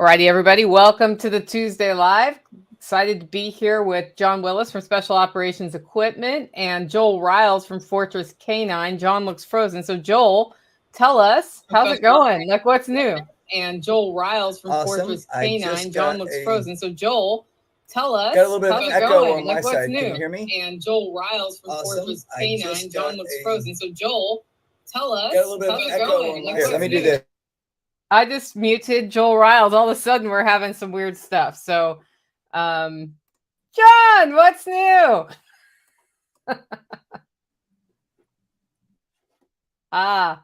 Alrighty, everybody. Welcome to the Tuesday Live. Excited to be here with John Willis from Special Operations Equipment and Joel Riles from Fortress K9. John looks frozen. So, Joel, tell us, how's it going? Like, what's new? And Joel Riles from Fortress K9. John looks frozen. So, Joel, tell us, got a little bit of echo on my like, what's side. new? Can you hear me? And Joel Riles from Fortress K9. John looks frozen. So, Joel, tell us, Got a little bit of echo on my side. Let me do this. I just muted Joel Riles. All of a sudden, we're having some weird stuff. So, John, what's new? Well,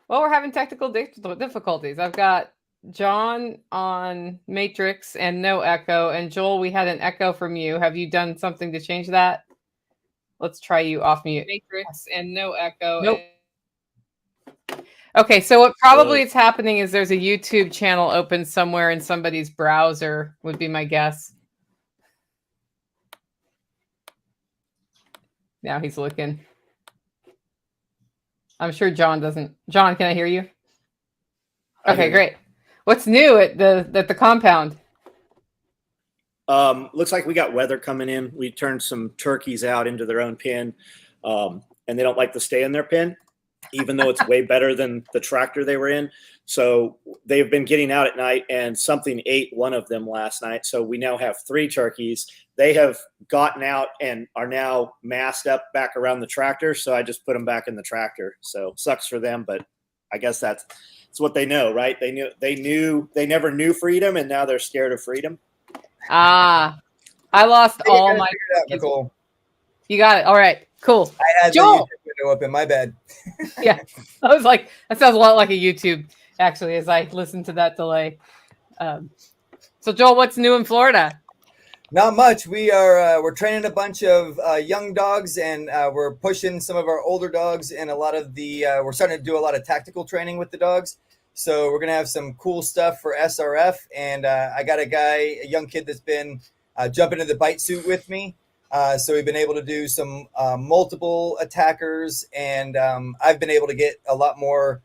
we're having technical difficulties. I've got John on Matrix and no echo. And Joel, we had an echo from you. Have you done something to change that? Let's try you off mute. Matrix and no echo. Nope. Okay, so what probably is happening is there's a YouTube channel open somewhere in somebody's browser, would be my guess. Now he's looking. I'm sure John doesn't. John, can I hear you? Okay, great. What's new at the compound? Looks like we got weather coming in. We turned some turkeys out into their own pen, and they don't like to stay in their pen, even though it's way better than the tractor they were in. So they've been getting out at night, and something ate one of them last night. So we now have 3 turkeys. They have gotten out and are now massed up back around the tractor. So I just put them back in the tractor. So sucks for them, but I guess that's what they know, right? They never knew freedom, and now they're scared of freedom. I lost all my Nicole. You got it. All right, cool. I had Joel. the YouTube window open. My bad. Yeah, I was like, that sounds a lot like a YouTube, actually, as I listened to that delay. So, Joel, what's new in Florida? Not much. We're training a bunch of young dogs, and we're pushing some of our older dogs, and a lot of we're starting to do a lot of tactical training with the dogs. So we're gonna have some cool stuff for SRF, and I got a young kid that's been jumping into the bite suit with me. So we've been able to do some multiple attackers, and I've been able to get a lot more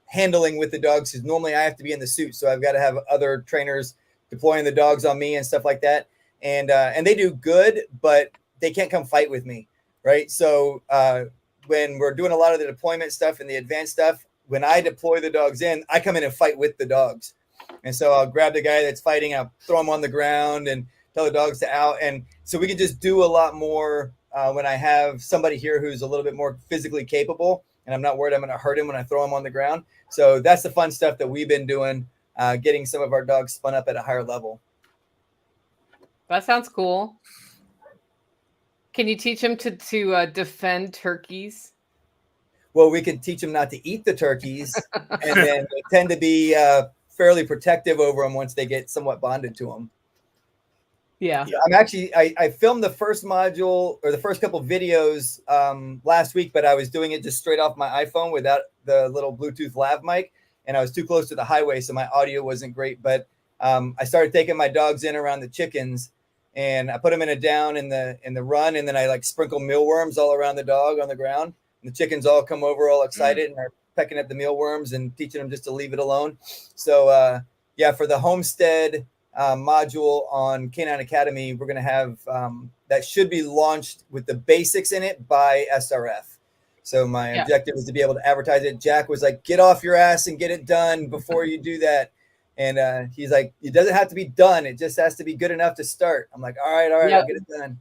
handling with the dogs, because normally I have to be in the suit, so I've got to have other trainers deploying the dogs on me and stuff like that. And they do good, but they can't come fight with me, right? So when we're doing a lot of the deployment stuff and the advanced stuff, when I deploy the dogs in, I come in and fight with the dogs. And so I'll grab the guy that's fighting, I'll throw him on the ground and tell the dogs to out. And so we can just do a lot more when I have somebody here who's a little bit more physically capable, and I'm not worried I'm going to hurt him when I throw him on the ground. So that's the fun stuff that we've been doing, getting some of our dogs spun up at a higher level. That sounds cool. Can you teach them to defend turkeys? Well, we could teach them not to eat the turkeys, and then they tend to be fairly protective over them once they get somewhat bonded to them. Yeah. I'm actually, I filmed the first module or the first couple of videos last week, but I was doing it just straight off my iPhone without the little Bluetooth lav mic, and I was too close to the highway, so my audio wasn't great. But I started taking my dogs in around the chickens, and I put them in a down in the run, and then I like sprinkle mealworms all around the dog on the ground. And the chickens all come over all excited and are pecking at the mealworms and teaching them just to leave it alone. So yeah, for the homestead module on K9 Academy, we're going to have that should be launched with the basics in it by SRF. So my objective is to be able to advertise it. Jack was like, get off your ass and get it done before you do that. And he's like, it doesn't have to be done. It just has to be good enough to start. I'm like, all right, I'll get it done.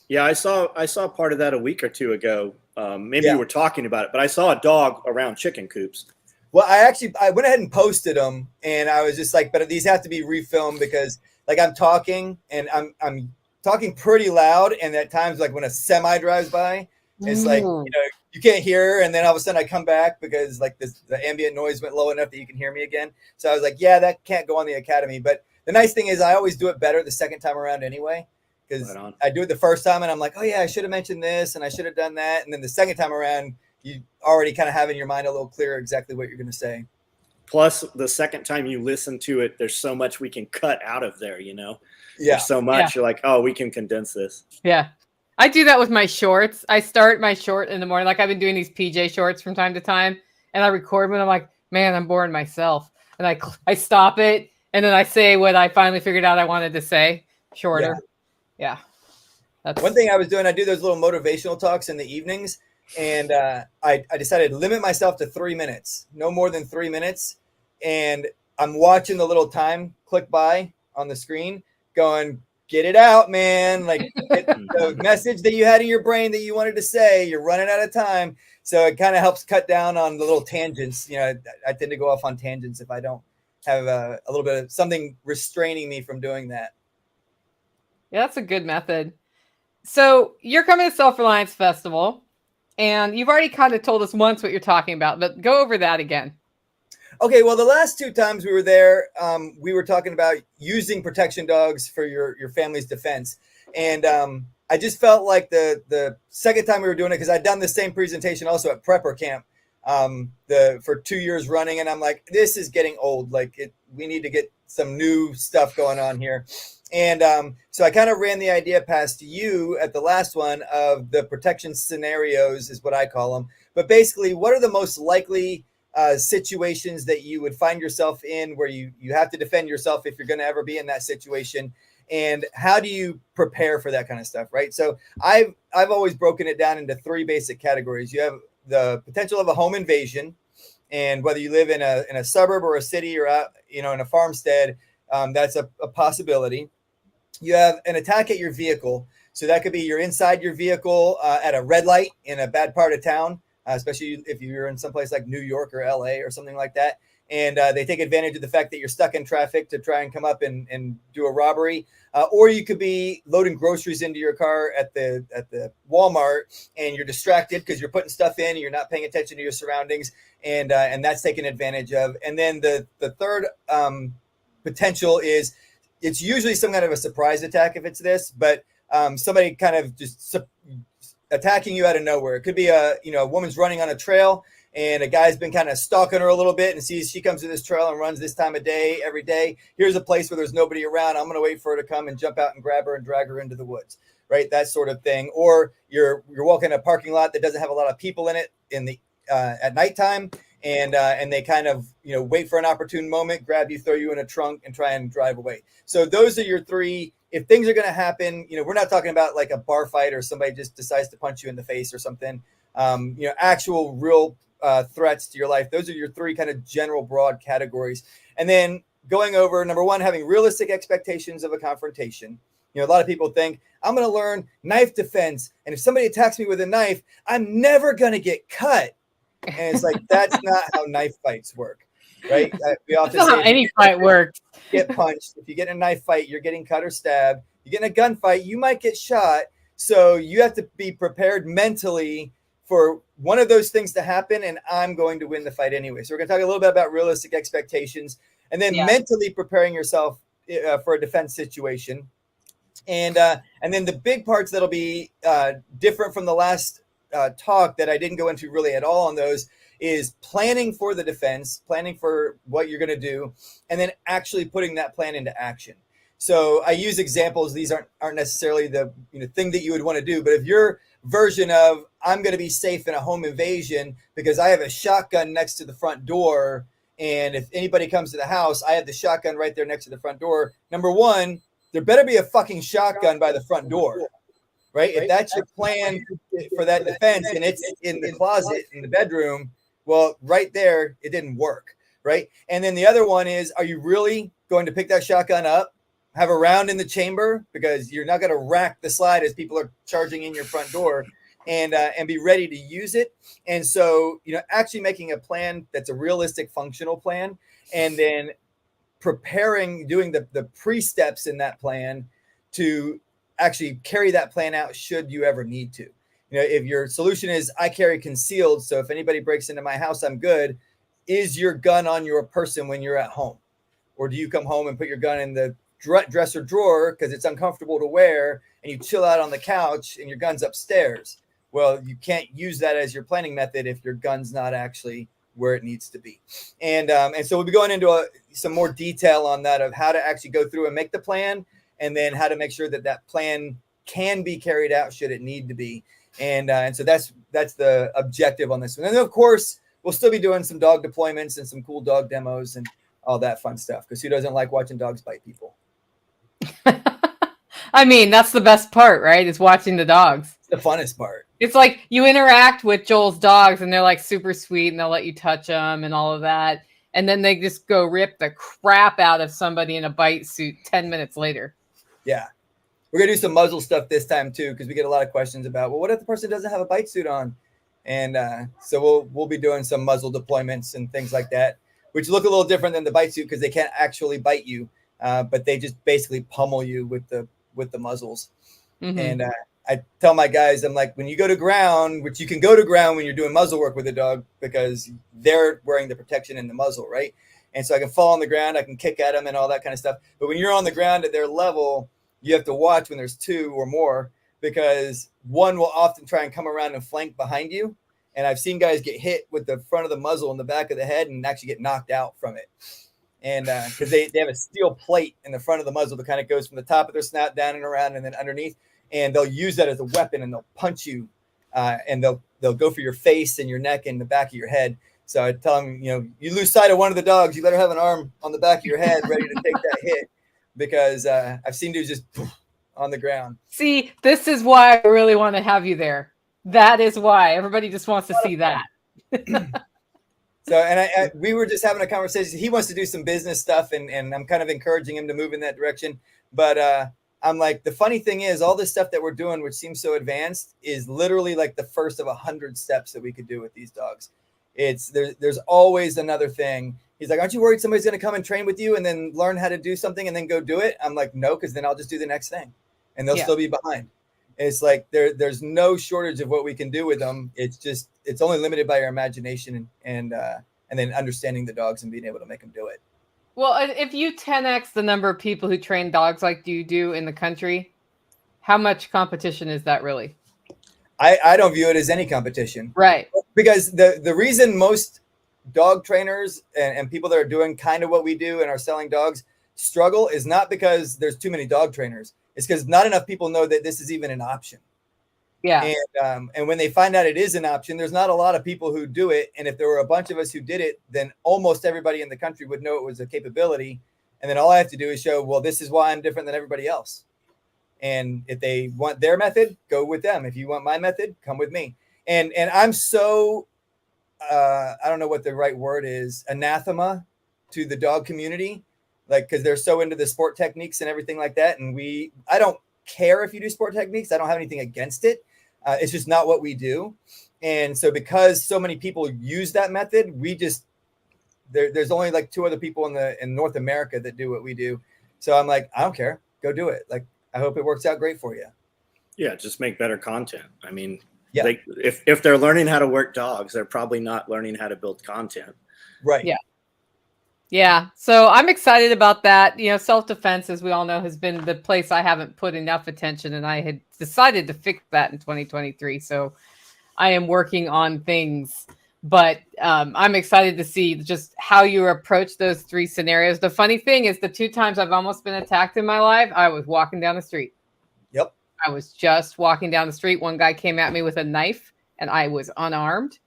Yeah, I saw part of that a week or two ago. Maybe you were talking about it, but I saw a dog around chicken coops. Well, I went ahead and posted them, and I was just like, but these have to be refilmed, because like I'm talking and I'm talking pretty loud, and at times like when a semi drives by, it's like, you can't hear, and then all of a sudden I come back because like the ambient noise went low enough that you can hear me again. So I was like, yeah, that can't go on the Academy. But the nice thing is I always do it better the second time around anyway, because I do it the first time and I'm like, oh yeah, I should have mentioned this and I should have done that. And then the second time around, you already kind of have in your mind a little clearer exactly what you're going to say. Plus, the second time you listen to it, there's so much we can cut out of there, Yeah. There's so much. You're like, oh, we can condense this. Yeah. I do that with my shorts. I start my short in the morning. Like I've been doing these PJ shorts from time to time, and I record when I'm like, man, I'm boring myself. And I stop it And then I say what I finally figured out I wanted to say shorter. Yeah. That's one thing I was doing. I do those little motivational talks in the evenings, and I decided to limit myself to 3 minutes, no more than 3 minutes. And I'm watching the little time click by on the screen going, get it out, man. Like get the message that you had in your brain that you wanted to say, you're running out of time. So it kind of helps cut down on the little tangents. You know, I tend to go off on tangents if I don't have a little bit of something restraining me from doing that. Yeah, that's a good method. So you're coming to Self Reliance Festival, and you've already kind of told us once what you're talking about, but go over that again. Okay, well, the last 2 times we were there, we were talking about using protection dogs for your family's defense. And I just felt like the second time we were doing it, because I'd done the same presentation also at Prepper Camp for 2 years running. And I'm like, this is getting old. Like we need to get some new stuff going on here. And so I kind of ran the idea past you at the last one of the protection scenarios is what I call them. But basically, what are the most likely situations that you would find yourself in where you have to defend yourself if you're going to ever be in that situation, and how do you prepare for that kind of stuff, right? So I've always broken it down into 3 basic categories. You have the potential of a home invasion, and whether you live in a suburb or a city or out, in a farmstead, that's a possibility. You have an attack at your vehicle, so that could be you're inside your vehicle at a red light in a bad part of town. Especially if you're in someplace like New York or LA or something like that. And they take advantage of the fact that you're stuck in traffic to try and come up and do a robbery. Or you could be loading groceries into your car at the Walmart, and you're distracted because you're putting stuff in and you're not paying attention to your surroundings. And that's taken advantage of. And then the third potential is it's usually some kind of a surprise attack if it's this, but somebody kind of just attacking you out of nowhere. It could be a woman's running on a trail and a guy's been kind of stalking her a little bit and sees she comes to this trail and runs this time of day every day. Here's a place where there's nobody around. I'm going to wait for her to come and jump out and grab her and drag her into the woods, right? That sort of thing. Or you're walking a parking lot that doesn't have a lot of people in it at nighttime, and they kind of wait for an opportune moment, grab you, throw you in a trunk, and try and drive away. So those are your 3. If things are going to happen, we're not talking about like a bar fight or somebody just decides to punch you in the face or something. Actual real threats to your life. Those are your 3 kind of general broad categories. And then going over number 1, having realistic expectations of a confrontation. A lot of people think I'm going to learn knife defense, and if somebody attacks me with a knife, I'm never going to get cut. And it's like that's not how knife fights work. Right? We often That's not how any fight works. Get punched. If you get in a knife fight, you're getting cut or stabbed. You get in a gunfight, you might get shot. So you have to be prepared mentally for one of those things to happen, and I'm going to win the fight anyway. So we're going to talk a little bit about realistic expectations, and then mentally preparing yourself for a defense situation. And then the big parts that'll be different from the last talk that I didn't go into really at all on those is planning for the defense, planning for what you're going to do, and then actually putting that plan into action. So I use examples. These aren't necessarily the thing that you would want to do, but if your version of I'm going to be safe in a home invasion because I have a shotgun next to the front door, and if anybody comes to the house, I have the shotgun right there next to the front door. Number 1, there better be a fucking shotgun by the front door, right? If that's your plan for that defense and it's in the closet in the bedroom, well, right there, it didn't work, right? And then the other one is, are you really going to pick that shotgun up, have a round in the chamber, because you're not going to rack the slide as people are charging in your front door, and be ready to use it. And so, actually making a plan that's a realistic, functional plan, and then preparing, doing the pre-steps in that plan to actually carry that plan out should you ever need to. If your solution is I carry concealed, so if anybody breaks into my house, I'm good. Is your gun on your person when you're at home? Or do you come home and put your gun in the dresser drawer because it's uncomfortable to wear, and you chill out on the couch and your gun's upstairs? Well, you can't use that as your planning method if your gun's not actually where it needs to be. And so we'll be going into some more detail on that of how to actually go through and make the plan, and then how to make sure that plan can be carried out should it need to be. And so that's the objective on this one. And then, of course, we'll still be doing some dog deployments and some cool dog demos and all that fun stuff. Because who doesn't like watching dogs bite people? I mean, that's the best part, right? Is watching the dogs. It's the funnest part. It's like you interact with Joel's dogs and they're like super sweet and they'll let you touch them and all of that. And then they just go rip the crap out of somebody in a bite suit 10 minutes later. Yeah. We're going to do some muzzle stuff this time too, because we get a lot of questions about, well, what if the person doesn't have a bite suit on? And so we'll be doing some muzzle deployments and things like that, which look a little different than the bite suit because they can't actually bite you, but they just basically pummel you with the muzzles. Mm-hmm. And I tell my guys, I'm like, when you go to ground, which you can go to ground when you're doing muzzle work with a dog because they're wearing the protection in the muzzle, right? And so I can fall on the ground, I can kick at them and all that kind of stuff. But when you're on the ground at their level, you have to watch when there's two or more because one will often try and come around and flank behind you. And I've seen guys get hit with the front of the muzzle in the back of the head and actually get knocked out from it. And because they have a steel plate in the front of the muzzle that kind of goes from the top of their snout down and around and then underneath. And they'll use that as a weapon and they'll punch you and they'll go for your face and your neck and the back of your head. So I tell them, you lose sight of one of the dogs, you better have an arm on the back of your head ready to take that hit. Because I've seen dudes just on the ground. See, this is why I really want to have you there. That is why everybody just wants to see that. So, and we were just having a conversation. He wants to do some business stuff, and I'm kind of encouraging him to move in that direction. But I'm like, the funny thing is, all this stuff that we're doing, which seems so advanced, is literally like the first of 100 steps that we could do with these dogs. There's always another thing. He's like, aren't you worried somebody's going to come and train with you and then learn how to do something and then go do it? I'm like, no, because then I'll just do the next thing and they'll still be behind. And it's like there's no shortage of what we can do with them. It's only limited by our imagination and then understanding the dogs and being able to make them do it. Well, if you 10x the number of people who train dogs like you do in the country, how much competition is that really? I don't view it as any competition. Right. Because the reason most dog trainers and people that are doing kind of what we do and are selling dogs struggle is not because there's too many dog trainers. It's because not enough people know that this is even an option. Yeah. And when they find out it is an option, there's not a lot of people who do it. And if there were a bunch of us who did it, then almost everybody in the country would know it was a capability. And then all I have to do is show, well, this is why I'm different than everybody else. And if they want their method, go with them. If you want my method, come with me. And I'm so I don't know what the right word is, anathema to the dog community, like, because they're so into the sport techniques and everything like that. And I don't care if you do sport techniques. I don't have anything against it. It's just not what we do. And so because so many people use that method, there's only like 2 other people in North America that do what we do. So I'm like, I don't care. Go do it. Like, I hope it works out great for you. Yeah. Just make better content. I mean, yeah. If they're learning how to work dogs, they're probably not learning how to build content. Right. Yeah. Yeah. So I'm excited about that. Self-defense, as we all know, has been the place I haven't put enough attention, and I had decided to fix that in 2023. So I am working on things, but I'm excited to see just how you approach those 3 scenarios. The funny thing is the 2 times I've almost been attacked in my life, I was walking down the street. Yep. I was just walking down the street. One guy came at me with a knife and I was unarmed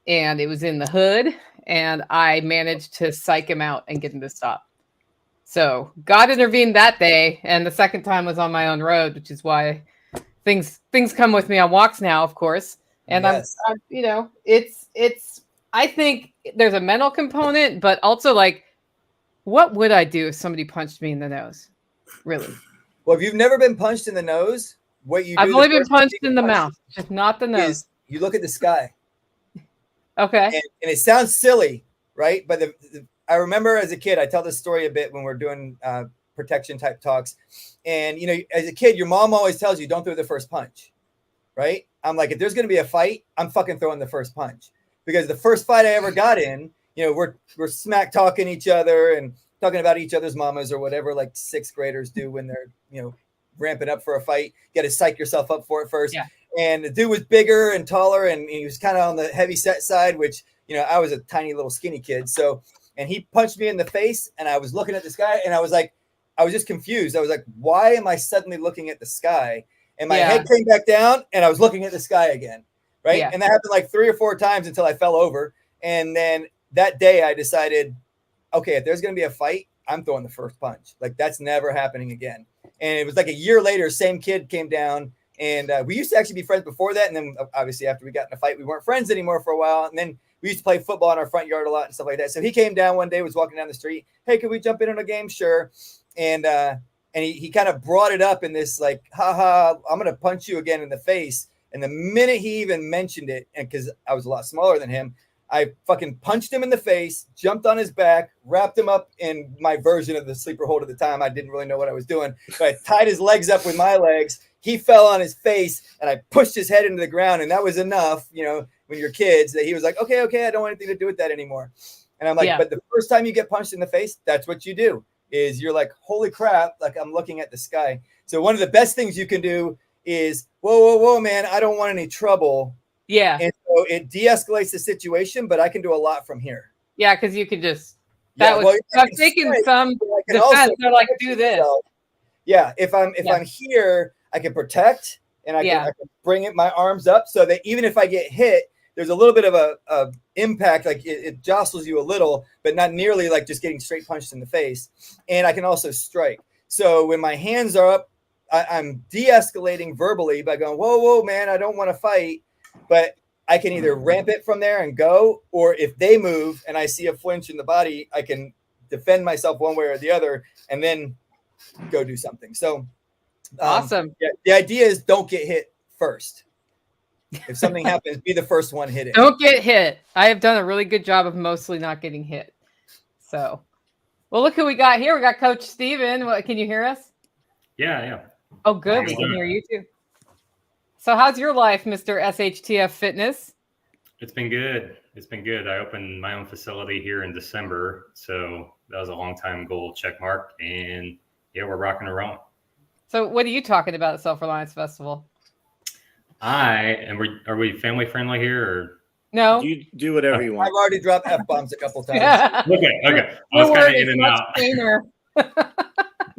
and it was in the hood, and I managed to psych him out and get him to stop. So God intervened that day. And the second time was on my own road, which is why things come with me on walks now, of course. And yes. I think there's a mental component, but also like, what would I do if somebody punched me in the nose? Really? Well, if you've never been punched in the nose, what you do? I've only been punched in the mouth, just not the nose. You look at the sky. Okay. And it sounds silly, right? But I remember as a kid, I tell this story a bit when we're doing protection type talks. And, as a kid, your mom always tells you, don't throw the first punch, right? I'm like, if there's going to be a fight, I'm fucking throwing the first punch. Because the first fight I ever got in, we're smack talking each other and talking about each other's mamas or whatever, like 6th graders do when they're, ramping up for a fight. You got to psych yourself up for it first. Yeah. And the dude was bigger and taller, and he was kind of on the heavy set side, which, I was a tiny little skinny kid. So, and he punched me in the face, and I was looking at the sky, and I was just confused. I was like, why am I suddenly looking at the sky? And my head came back down, and I was looking at the sky again. Right. Yeah. And that happened like 3 or 4 times until I fell over. And then that day I decided okay, if there's going to be a fight, I'm throwing the first punch. Like that's never happening again. And it was like a year later, same kid came down, and we used to actually be friends before that. And then obviously after we got in a fight, we weren't friends anymore for a while. And then we used to play football in our front yard a lot and stuff like that. So he came down one day, was walking down the street. Hey, could we jump in on a game? Sure. And he kind of brought it up in this like, haha, I'm going to punch you again in the face. And the minute he even mentioned it, and because I was a lot smaller than him, I fucking punched him in the face, jumped on his back, wrapped him up in my version of the sleeper hold at the time. I didn't really know what I was doing, but I tied his legs up with my legs. He fell on his face, and I pushed his head into the ground, and that was enough, you know, when you're kids, that he was like, okay, I don't want anything to do with that anymore. And I'm like, But the first time you get punched in the face, that's what you do, is you're like, holy crap, like I'm looking at the sky. So one of the best things you can do is, whoa, man, I don't want any trouble. Yeah. And so it de-escalates the situation, but I can do a lot from here. Yeah, because you could just I'm thinking some defense, they're like, do this. Yeah, if I'm here, I can protect and I can bring my arms up so that even if I get hit, there's a little bit of a impact, like it jostles you a little, but not nearly like just getting straight punched in the face. And I can also strike. So when my hands are up, I'm de-escalating verbally by going, whoa, man, I don't want to fight. But I can either ramp it from there and go, or if they move and I see a flinch in the body, I can defend myself one way or the other and then go do something. So awesome. Yeah, the idea is don't get hit first. If something happens, be the first one hit it. Don't get hit. I have done a really good job of mostly not getting hit. So, well, look who we got here. We got Coach Steven. Can you hear us? Yeah. Oh, good. We can hear you too. So how's your life, Mr. SHTF Fitness? It's been good. I opened my own facility here in December. So that was a long time goal check mark. And yeah, we're rocking and rolling. So what are you talking about at Self Reliance Festival? Are we family friendly here or? No. You do whatever you want. I've already dropped F-bombs a couple times. Okay. I was kind of in and out.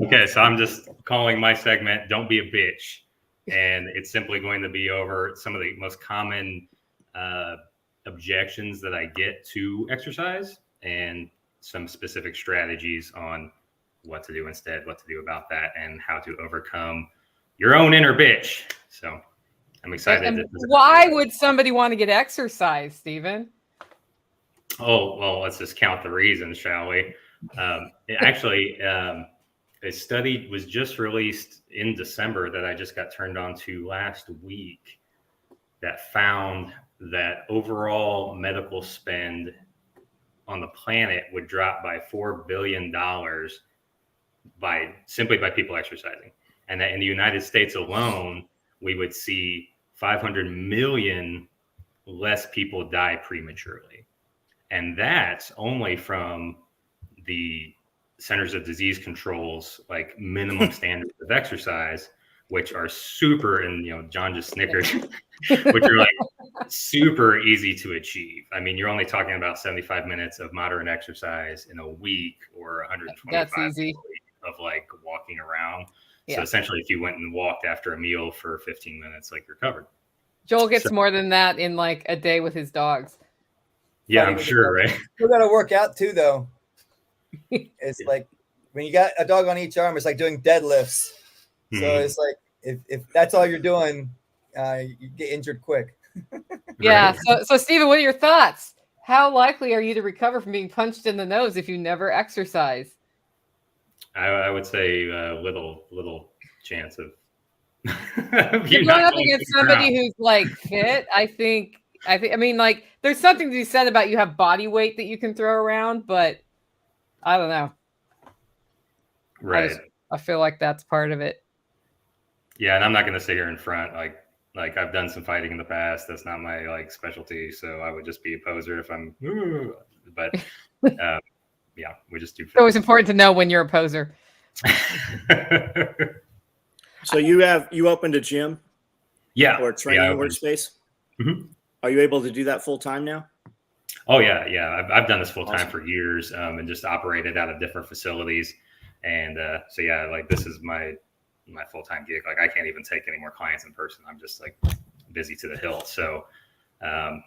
Okay, so I'm just calling my segment "Don't Be a Bitch," and it's simply going to be over some of the most common objections that I get to exercise and some specific strategies on what to do instead, what to do about that, and how to overcome your own inner bitch. So I'm excited. Why would somebody want to get exercise, Steven? Oh, well, let's just count the reasons, shall we? A study was just released in December that I just got turned on to last week that found that overall medical spend on the planet would drop by $4 billion simply by people exercising. And that in the United States alone, we would see 500 million less people die prematurely. And that's only from the Centers of Disease Control's like minimum standards of exercise, which are super, and John just snickered, which are like super easy to achieve. I mean, you're only talking about 75 minutes of moderate exercise in a week or 125 of like walking around. Yeah. So essentially, if you went and walked after a meal for 15 minutes, like you're covered. Joel gets more than that in like a day with his dogs. Yeah, I'm sure, right? You got to work out too, though. It's like when you got a dog on each arm, it's like doing deadlifts. So it's like if that's all you're doing, you get injured quick. Yeah. So Steven, what are your thoughts? How likely are you to recover from being punched in the nose if you never exercise? I would say little chance of. You're going up against somebody who's like fit. I mean, like there's something to be said about you have body weight that you can throw around, but I don't know. Right. I feel like that's part of it. Yeah, and I'm not going to sit here in front like I've done some fighting in the past. That's not my like specialty, so I would just be a poser if I'm. But yeah, we just do. It's always important to know when you're a poser. So you opened a gym, or a training workspace. Mm-hmm. Are you able to do that full time now? Oh yeah. I've done this full time for years, and just operated out of different facilities. And so yeah, like this is my full time gig. Like I can't even take any more clients in person. I'm just like busy to the hilt. So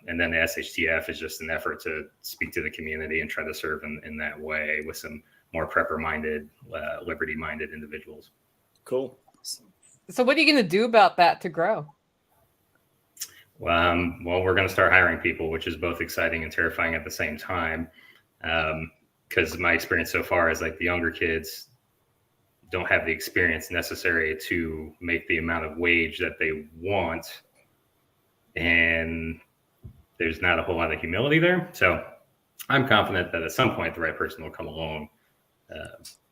And then the SHTF is just an effort to speak to the community and try to serve in that way with some more prepper-minded, liberty-minded individuals. Cool. So what are you going to do about that to grow? Well, we're going to start hiring people, which is both exciting and terrifying at the same time. Because my experience so far is like the younger kids don't have the experience necessary to make the amount of wage that they want. And there's not a whole lot of humility there. So I'm confident that at some point the right person will come along.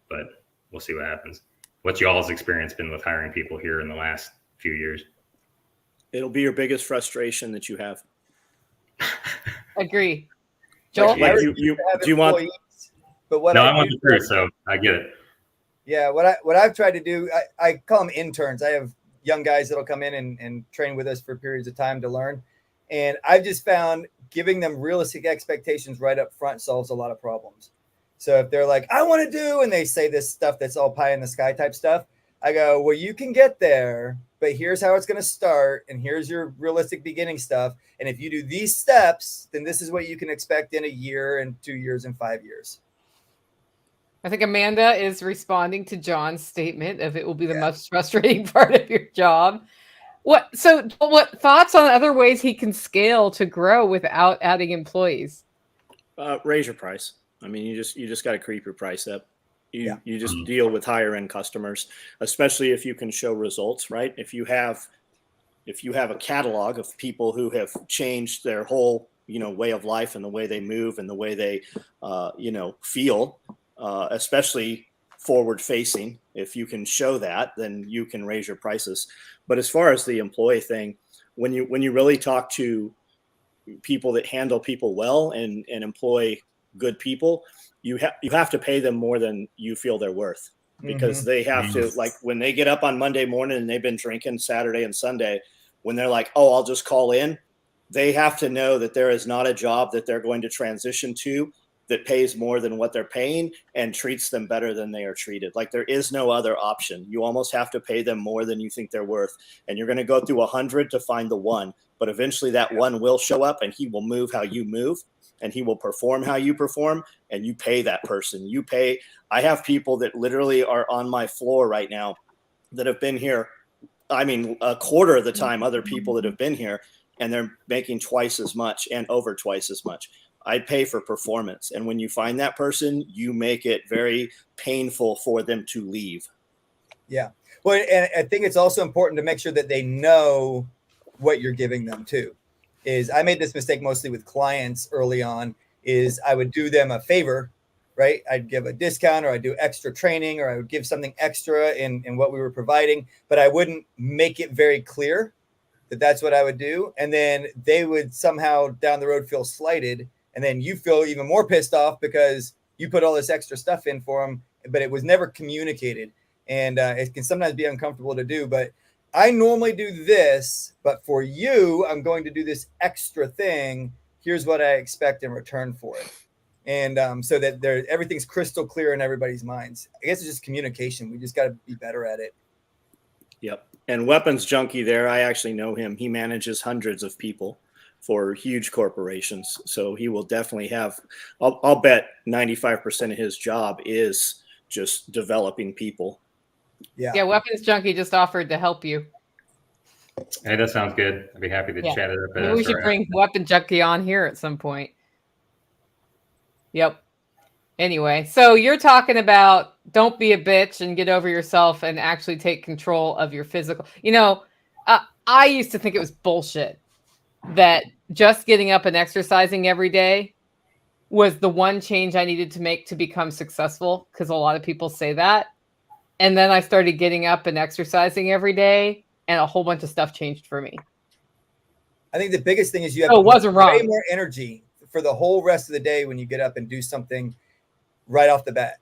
But we'll see what happens. What's y'all's experience been with hiring people here in the last few years? It'll be your biggest frustration that you have. Agree. Joel? Like do you want? But what No, I I want do- the truth, so I get it. Yeah, what I've tried to do, I call them interns. I have young guys that'll come in and train with us for periods of time to learn. And I've just found giving them realistic expectations right up front solves a lot of problems. So if they're like, I want to do, and they say this stuff that's all pie in the sky type stuff, I go, well, you can get there, but here's how it's going to start. And here's your realistic beginning stuff. And if you do these steps, then this is what you can expect in a year and 2 years and 5 years. I think Amanda is responding to John's statement of it will be the most frustrating part of your job. What thoughts on other ways he can scale to grow without adding employees? Raise your price. I mean, you just got to creep your price up. You just deal with higher end customers, especially if you can show results, right? If you have a catalog of people who have changed their whole, way of life and the way they move and the way they, feel, especially forward facing, if you can show that, then you can raise your prices. But as far as the employee thing, when you really talk to people that handle people well and employ good people, you have to pay them more than you feel they're worth, because they have to, like, when they get up on Monday morning and they've been drinking Saturday and Sunday, when they're like, oh, I'll just call in, they have to know that there is not a job that they're going to transition to that pays more than what they're paying and treats them better than they are treated. Like, there is no other option. You almost have to pay them more than you think they're worth. And you're going to go through 100 to find the one, but eventually that one will show up and he will move how you move and he will perform how you perform, and you pay that person. I have people that literally are on my floor right now that have been here. I mean, a quarter of the time, other people that have been here, and they're making twice as much and over twice as much. I pay for performance. And when you find that person, you make it very painful for them to leave. Yeah. Well, and I think it's also important to make sure that they know what you're giving them too. I made this mistake mostly with clients early on, is I would do them a favor, right? I'd give a discount, or I'd do extra training, or I would give something extra in what we were providing, but I wouldn't make it very clear that that's what I would do. And then they would somehow down the road feel slighted. And then you feel even more pissed off because you put all this extra stuff in for them, but it was never communicated. And it can sometimes be uncomfortable to do, but I normally do this, but for you, I'm going to do this extra thing. Here's what I expect in return for it. And so that everything's crystal clear in everybody's minds. I guess it's just communication. We just got to be better at it. Yep. And Weapons Junkie there, I actually know him. He manages hundreds of people for huge corporations. So he will definitely have, I'll bet 95% of his job is just developing people. Yeah. Weapons Junkie just offered to help you. Hey, that sounds good. I'd be happy to chat it up. Maybe we should bring Weapon Junkie on here at some point. Yep. Anyway, so you're talking about don't be a bitch and get over yourself and actually take control of your physical. I used to think it was bullshit that just getting up and exercising every day was the one change I needed to make to become successful, because a lot of people say that. And then I started getting up and exercising every day, and a whole bunch of stuff changed for me. I think the biggest thing is you have way more energy for the whole rest of the day when you get up and do something right off the bat.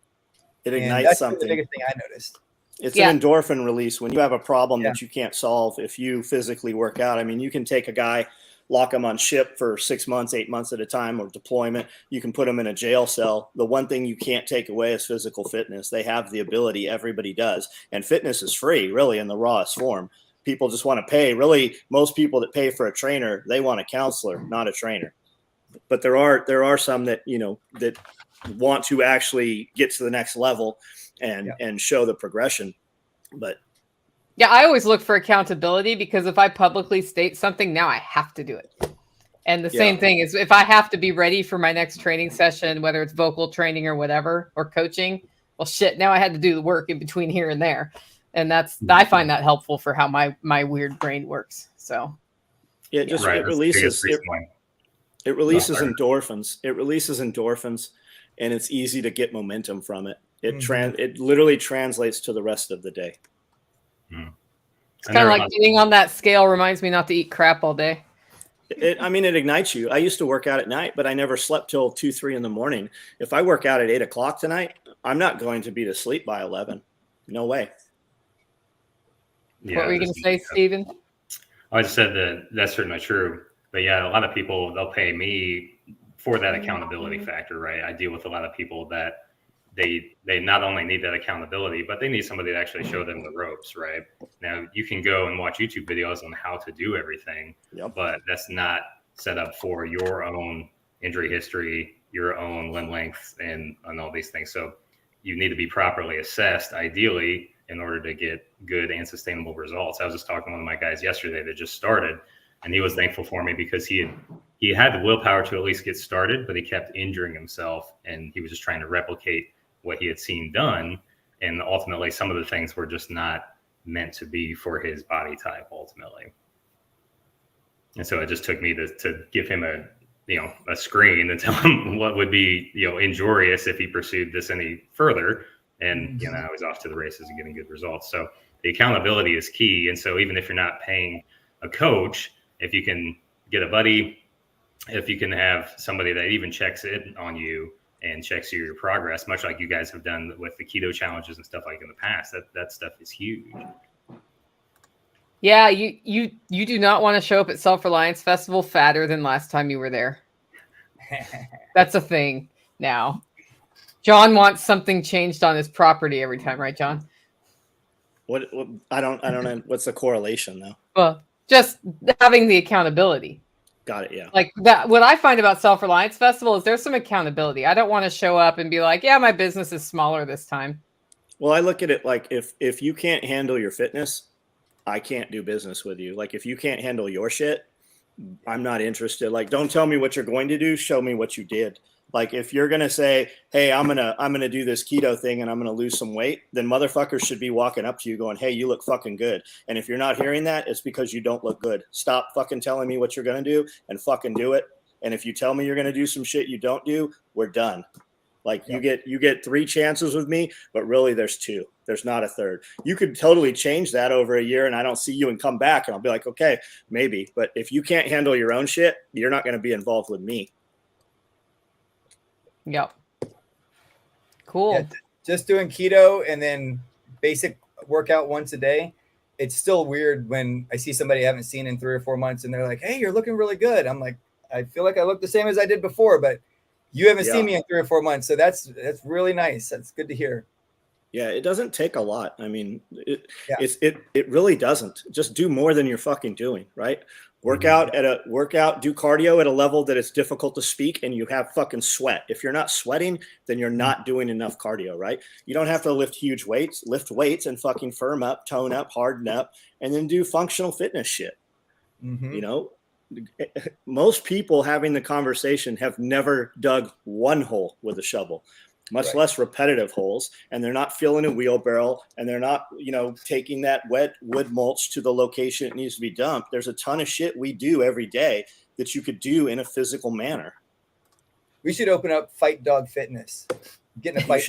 It ignites that's something. The biggest thing I noticed. It's an endorphin release when you have a problem that you can't solve. If you physically work out, I mean, you can take a guy, lock him on ship for 6 months, 8 months at a time, or deployment. You can put him in a jail cell. The one thing you can't take away is physical fitness. They have the ability. Everybody does. And fitness is free, really, in the rawest form. people just want to pay. Really, most people that pay for a trainer, they want a counselor, not a trainer. But there are some that, you know, that want to actually get to the next level and show the progression. But yeah, I always look for accountability, because if I publicly state something, now I have to do it. And the same thing is, if I have to be ready for my next training session, whether it's vocal training or whatever, or coaching, well, shit, now I had to do the work in between here and there. And I find that helpful for how my weird brain works. So it just, Right. it releases endorphins. It releases endorphins, and it's easy to get momentum from it. It literally translates to the rest of the day. it's kind of like getting on that scale reminds me not to eat crap all day. It ignites you. I used to work out at night, but I never slept till 2, 3 in the morning. If I work out at 8 o'clock tonight, I'm not going to be to sleep by 11. No way. What were you going to say, Steven? I just said that that's certainly true. But yeah, a lot of people, they'll pay me for that accountability factor, right? I deal with a lot of people that they not only need that accountability, but they need somebody to actually show them the ropes, right? Now, you can go and watch YouTube videos on how to do everything, but that's not set up for your own injury history, your own limb length, and all these things. So you need to be properly assessed, ideally, in order to get good and sustainable results. I was just talking to one of my guys yesterday that just started, and he was thankful for me because he had the willpower to at least get started, but he kept injuring himself, and he was just trying to replicate what he had seen done. And ultimately, some of the things were just not meant to be for his body type ultimately. And so it just took me to give him a screen and tell him what would be, injurious if he pursued this any further. And, I was off to the races and getting good results. So the accountability is key. And so even if you're not paying a coach, if you can get a buddy, if you can have somebody that even checks in on you and checks your progress, much like you guys have done with the keto challenges and stuff like in the past, that stuff is huge. Yeah, you do not want to show up at Self Reliance Festival fatter than last time you were there. That's a thing now. John wants something changed on his property every time, right, John? What I don't know. What's the correlation though? Well, just having the accountability. Got it. Yeah. Like that. What I find about Self Reliance Festival is there's some accountability. I don't want to show up and be like, yeah, my business is smaller this time. Well, I look at it like if you can't handle your fitness, I can't do business with you. Like if you can't handle your shit, I'm not interested. Like, don't tell me what you're going to do. Show me what you did. Like if you're going to say, hey, I'm going to do this keto thing and I'm going to lose some weight, then motherfuckers should be walking up to you going, hey, you look fucking good. And if you're not hearing that, it's because you don't look good. Stop fucking telling me what you're going to do and fucking do it. And if you tell me you're going to do some shit you don't do, we're done. Like you get 3 chances with me, but really there's 2. There's not a third. You could totally change that over a year and I don't see you and come back and I'll be like, okay, maybe. But if you can't handle your own shit, you're not going to be involved with me. Yep. Cool. Yeah, just doing keto and then basic workout once a day. It's still weird when I see somebody I haven't seen in 3 or 4 months and they're like, hey, you're looking really good. I'm like, I feel like I look the same as I did before, but you haven't seen me in 3 or 4 months. So that's really nice. That's good to hear. Yeah, it doesn't take a lot. I mean, it really doesn't. Just do more than you're fucking doing, right? Do cardio at a level that it's difficult to speak and you have fucking sweat. If you're not sweating, then you're not doing enough cardio, right? You don't have to lift huge weights. Lift weights and fucking firm up, tone up, harden up, and then do functional fitness shit. Most people having the conversation have never dug one hole with a shovel, much less repetitive holes, and they're not filling a wheelbarrow and they're not, taking that wet wood mulch to the location it needs to be dumped. There's a ton of shit we do every day that you could do in a physical manner. We should open up Fight Dog Fitness. Get in a fight.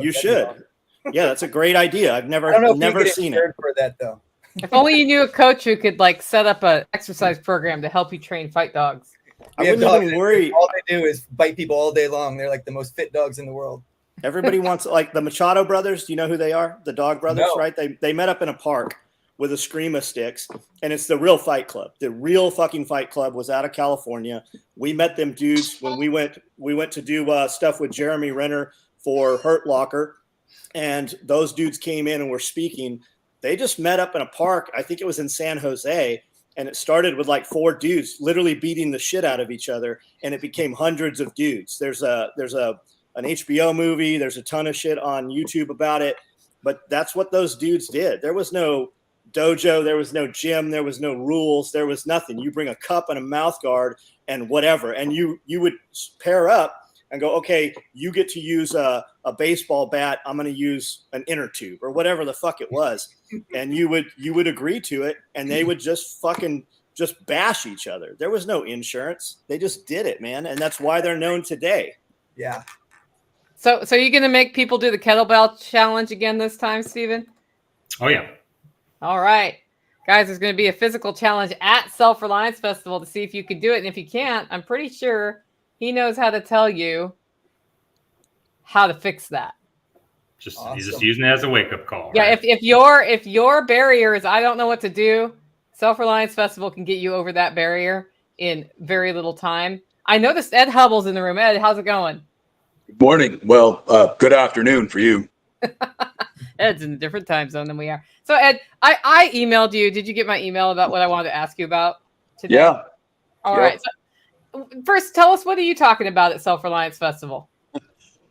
You should. Yeah, that's a great idea. I've never seen it for that though. If only you knew a coach who could set up an exercise program to help you train fight dogs. I wouldn't even worry. All they do is bite people all day long. They're like the most fit dogs in the world. Everybody wants, like the Machado brothers. Do you know who they are? The dog brothers, right? They met up in a park with a scream of sticks, and it's the real Fight Club. The real fucking Fight Club was out of California. We met them dudes when we went to do stuff with Jeremy Renner for Hurt Locker, and those dudes came in and were speaking. They just met up in a park. I think it was in San Jose. And it started with like 4 dudes literally beating the shit out of each other. And it became hundreds of dudes. There's an HBO movie. There's a ton of shit on YouTube about it. But that's what those dudes did. There was no dojo. There was no gym. There was no rules. There was nothing. You bring a cup and a mouth guard and whatever. And you would pair up and go, okay, you get to use a baseball bat. I'm going to use an inner tube or whatever the fuck it was. And you would agree to it, and they would just bash each other. There was no insurance. They just did it, man. And that's why they're known today. Yeah. So you're going to make people do the kettlebell challenge again this time, Stephen? Oh, yeah. All right. Guys, there's going to be a physical challenge at Self Reliance Festival to see if you can do it. And if you can't, I'm pretty sure he knows how to tell you how to fix that. Awesome. You're just using it as a wake-up call. Yeah, right? if your barrier is I don't know what to do, Self Reliance Festival can get you over that barrier in very little time. I noticed Ed Hubble's in the room. Ed, how's it going? Good morning. Well, good afternoon for you. Ed's in a different time zone than we are. So Ed, I emailed you. Did you get my email about what I wanted to ask you about today? Yeah. All right. So first, tell us, what are you talking about at Self Reliance Festival?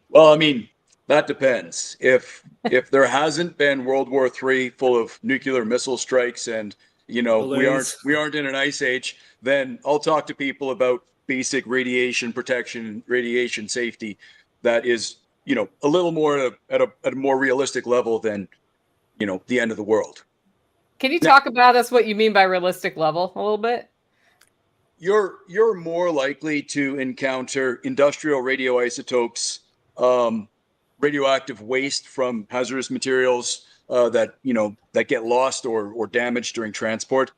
Well, I mean, that depends. If there hasn't been World War III full of nuclear missile strikes and Balloons. we aren't in an ice age, then I'll talk to people about basic radiation protection, radiation safety. That is, a little more at a more realistic level than, the end of the world. Can you talk about us what you mean by realistic level a little bit? You're more likely to encounter industrial radioisotopes, radioactive waste from hazardous materials that get lost or damaged during transport,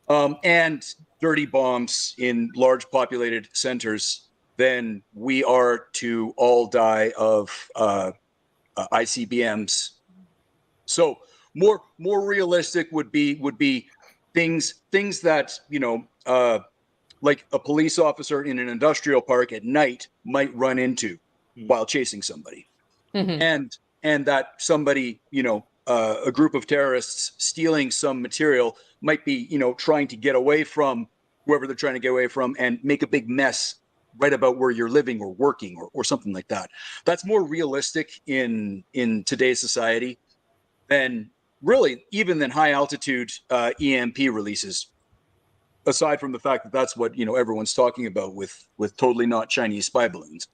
and dirty bombs in large populated centers, then we are to all die of ICBMs. So more realistic would be things that like a police officer in an industrial park at night might run into while chasing somebody. Mm-hmm. And that somebody, a group of terrorists stealing some material might be, trying to get away from whoever they're trying to get away from and make a big mess right about where you're living or working or something like that. That's more realistic in today's society than really even than high altitude EMP releases. Aside from the fact that that's what everyone's talking about with totally not Chinese spy balloons.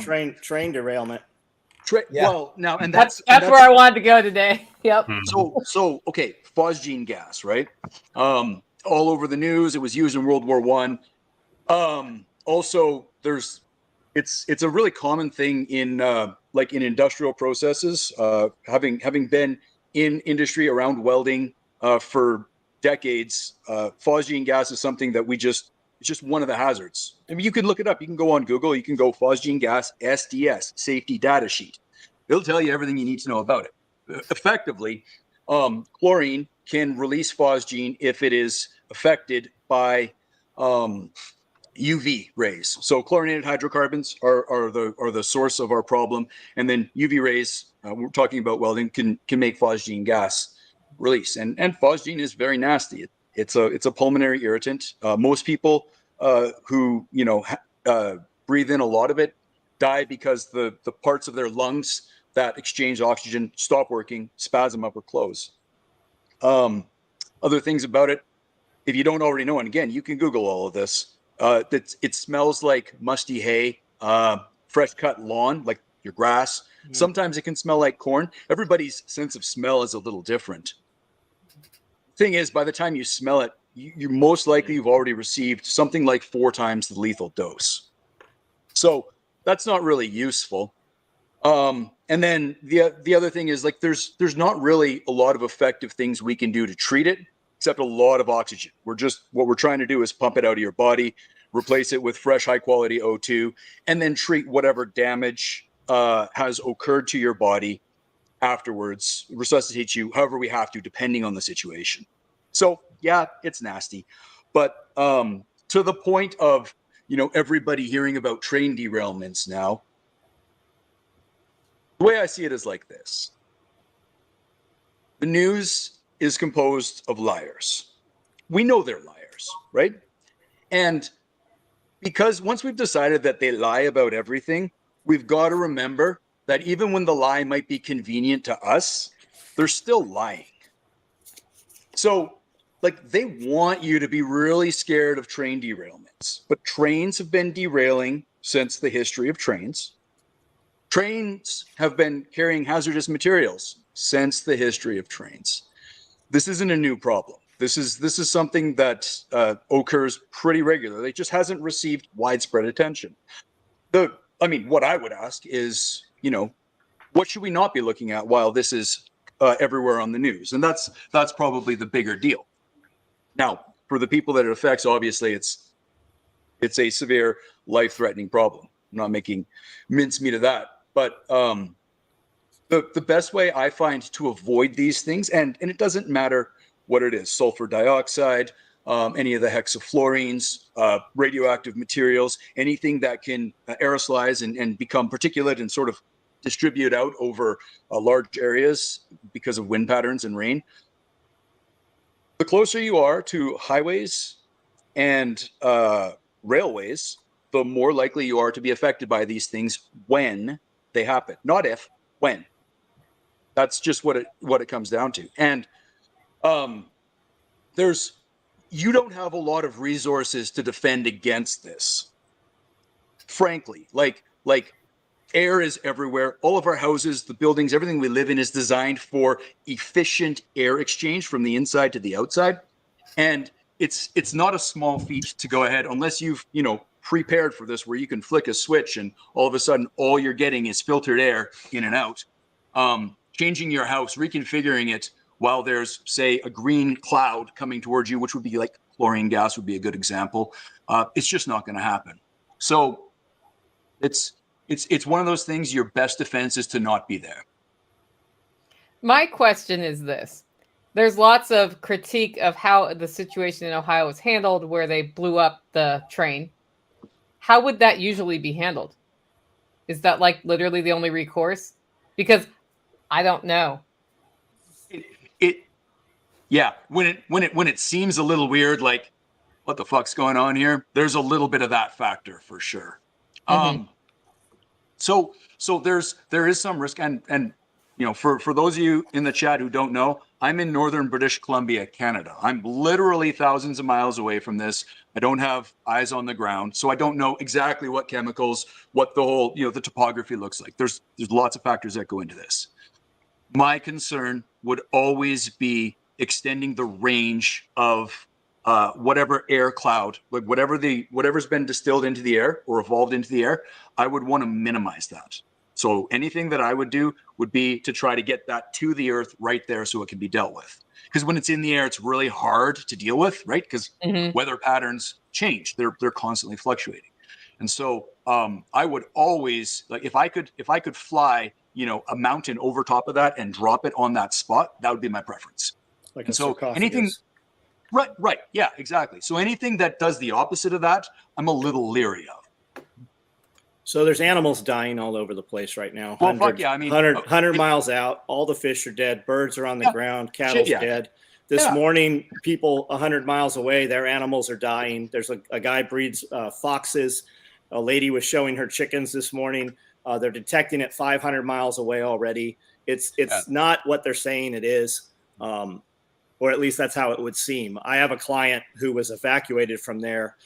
Train derailment. Yeah. Well, now and that's where I wanted to go today. Yep. So okay, phosgene gas, right? All over the news. It was used in World War I. Also, it's a really common thing in like in industrial processes. Having been in industry around welding for decades, phosgene gas is something that it's just one of the hazards. I mean, you can look it up. You can go on Google. You can go phosgene gas SDS safety data sheet. It'll tell you everything you need to know about it. Effectively, chlorine can release phosgene if it is affected by UV rays. So chlorinated hydrocarbons are the source of our problem, and then UV rays, we're talking about welding, can make phosgene gas release, and phosgene is very nasty. It's a pulmonary irritant. Most people who breathe in a lot of it die because the parts of their lungs that exchange oxygen stop working, spasm up or close. Other things about it, if you don't already know, and again, you can Google all of this. It smells like musty hay, fresh cut lawn, like your grass. Mm. Sometimes it can smell like corn. Everybody's sense of smell is a little different. Thing is, by the time you smell it, you most likely you've already received something like 4 times the lethal dose. So that's not really useful. And then the other thing is, like, there's not really a lot of effective things we can do to treat it, except a lot of oxygen. What we're trying to do is pump it out of your body, replace it with fresh, high quality O2, and then treat whatever damage has occurred to your body afterwards, resuscitate you however we have to, depending on the situation. So yeah, it's nasty. But to the point of, everybody hearing about train derailments now, the way I see it is like this. the news is composed of liars. We know they're liars, right? And because once we've decided that they lie about everything, we've got to remember that even when the lie might be convenient to us, they're still lying. So, like, they want you to be really scared of train derailments, but trains have been derailing since the history of trains. Trains have been carrying hazardous materials since the history of trains. This isn't a new problem. This is something that occurs pretty regularly. It just hasn't received widespread attention. What I would ask is, what should we not be looking at while this is everywhere on the news? And that's probably the bigger deal. Now, for the people that it affects, obviously, it's a severe, life-threatening problem. I'm not making mincemeat of that, but the best way I find to avoid these things, and it doesn't matter what it is, sulfur dioxide, any of the hexafluorines, radioactive materials, anything that can aerosolize and become particulate and sort of distribute out over large areas because of wind patterns and rain. The closer you are to highways and railways, the more likely you are to be affected by these things when they happen. Not if, when. That's just what it comes down to. And you don't have a lot of resources to defend against this. Frankly, like air is everywhere. All of our houses, the buildings, everything we live in is designed for efficient air exchange from the inside to the outside. And it's not a small feat to go ahead unless you've, prepared for this, where you can flick a switch and all of a sudden all you're getting is filtered air in and out. Changing your house, reconfiguring it while there's, say, a green cloud coming towards you, which would be like chlorine gas would be a good example. It's just not going to happen. So it's one of those things, your best defense is to not be there. My question is this. There's lots of critique of how the situation in Ohio was handled, where they blew up the train. How would that usually be handled? Is that like literally the only recourse? Because I don't know. Yeah. When it seems a little weird, like what the fuck's going on here? There's a little bit of that factor for sure. Mm-hmm. So there is some risk, and for those of you in the chat who don't know, I'm in northern British Columbia, Canada. I'm literally thousands of miles away from this. I don't have eyes on the ground, so I don't know exactly what chemicals, what the whole, the topography looks like. There's lots of factors that go into this. My concern would always be extending the range of whatever air cloud, like whatever's been distilled into the air or evolved into the air. I would want to minimize that. So anything that I would do would be to try to get that to the earth right there so it can be dealt with. Because when it's in the air, it's really hard to deal with, right? Because weather patterns change; they're constantly fluctuating. And so I would always, like, if I could fly, a mountain over top of that and drop it on that spot, that would be my preference. Like and so anything, right, yeah, exactly. So anything that does the opposite of that, I'm a little leery of. So there's animals dying all over the place right now. Well, fuck yeah. I mean, 100 miles out, all the fish are dead. Birds are on the ground. Cattle's dead. This morning, people 100 miles away, their animals are dying. There's a guy breeds foxes. A lady was showing her chickens this morning. They're detecting it 500 miles away already. It's not what they're saying it is, or at least that's how it would seem. I have a client who was evacuated from there,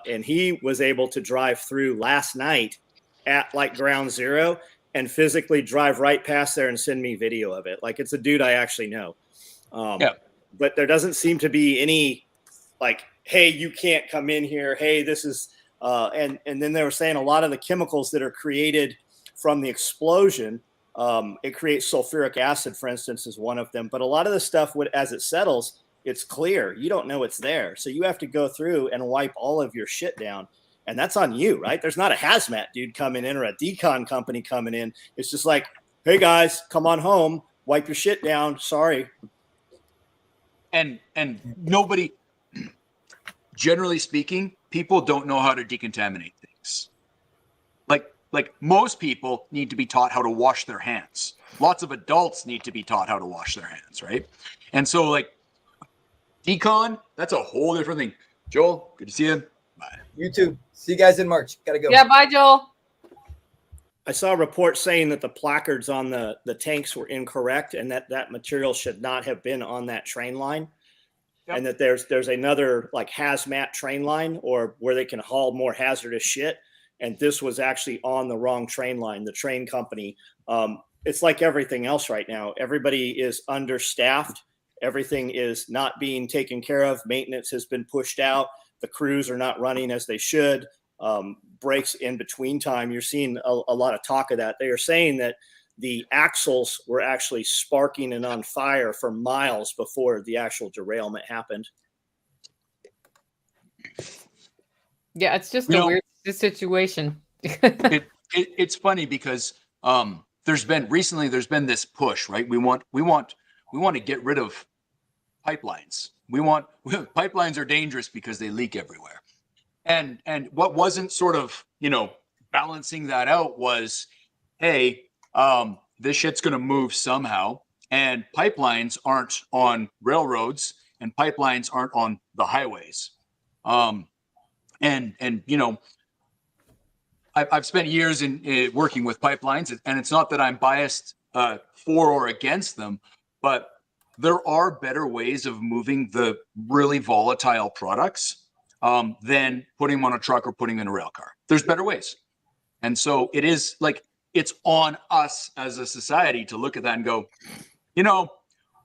and he was able to drive through last night at like ground zero and physically drive right past there and send me video of it. Like, it's a dude I actually know. But there doesn't seem to be any like, hey, you can't come in here. Hey, this is, and then they were saying a lot of the chemicals that are created from the explosion, it creates sulfuric acid, for instance, is one of them. But a lot of the stuff, as it settles, it's clear. You don't know it's there. So you have to go through and wipe all of your shit down. And that's on you, right? There's not a hazmat dude coming in or a decon company coming in. It's just like, hey, guys, come on home. Wipe your shit down. Sorry. And nobody, generally speaking, people don't know how to decontaminate things. Like, like most people need to be taught how to wash their hands. Lots of adults need to be taught how to wash their hands, right? And so like decon, that's a whole different thing. Joel, good to see you. Bye. You too. See you guys in March. Gotta go. Yeah, bye, Joel. I saw a report saying that the placards on the tanks were incorrect and that material should not have been on that train line. Yep. And that there's another like hazmat train line or where they can haul more hazardous shit. And this was actually on the wrong train line, the train company. It's like everything else right now. Everybody is understaffed. Everything is not being taken care of. Maintenance has been pushed out. The crews are not running as they should. Breaks in between time. You're seeing a lot of talk of that. They are saying that the axles were actually sparking and on fire for miles before the actual derailment happened. Yeah, it's just a weird situation. It's funny because there's been this push, right? We want to get rid of pipelines. Pipelines are dangerous because they leak everywhere. And what wasn't sort of, balancing that out was, hey, this shit's going to move somehow. And pipelines aren't on railroads and pipelines aren't on the highways. And I've spent years in working with pipelines, and it's not that I'm biased for or against them, but there are better ways of moving the really volatile products than putting them on a truck or putting them in a rail car. There's better ways. And so it is like, it's on us as a society to look at that and go,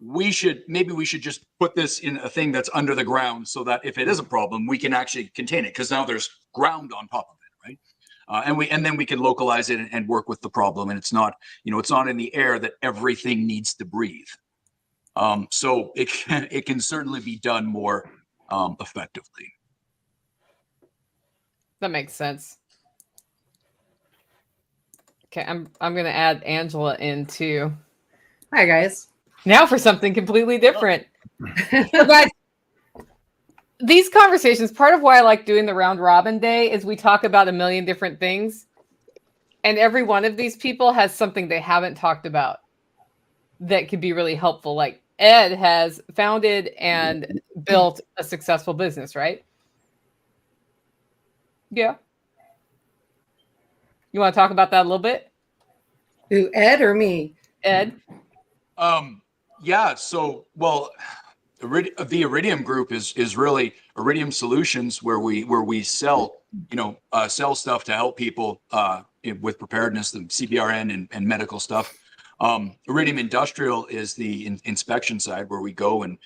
we should just put this in a thing that's under the ground so that if it is a problem, we can actually contain it because now there's ground on top of it, right? And then we can localize it and work with the problem. And it's not, it's not in the air that everything needs to breathe. So it can certainly be done more effectively. That makes sense. Okay, I'm going to add Angela in too. Hi guys. Now for something completely different. So guys, these conversations, part of why I like doing the round robin day is we talk about a million different things. And every one of these people has something they haven't talked about that could be really helpful. Like Ed has founded and built a successful business, right? Yeah. You want to talk about that a little bit? Who, Ed or me? Ed? Yeah. So, well, the Iridium group is really Iridium Solutions, where we sell, sell stuff to help people with preparedness, the CBRN and medical stuff. Iridium Industrial is the inspection side, where we go and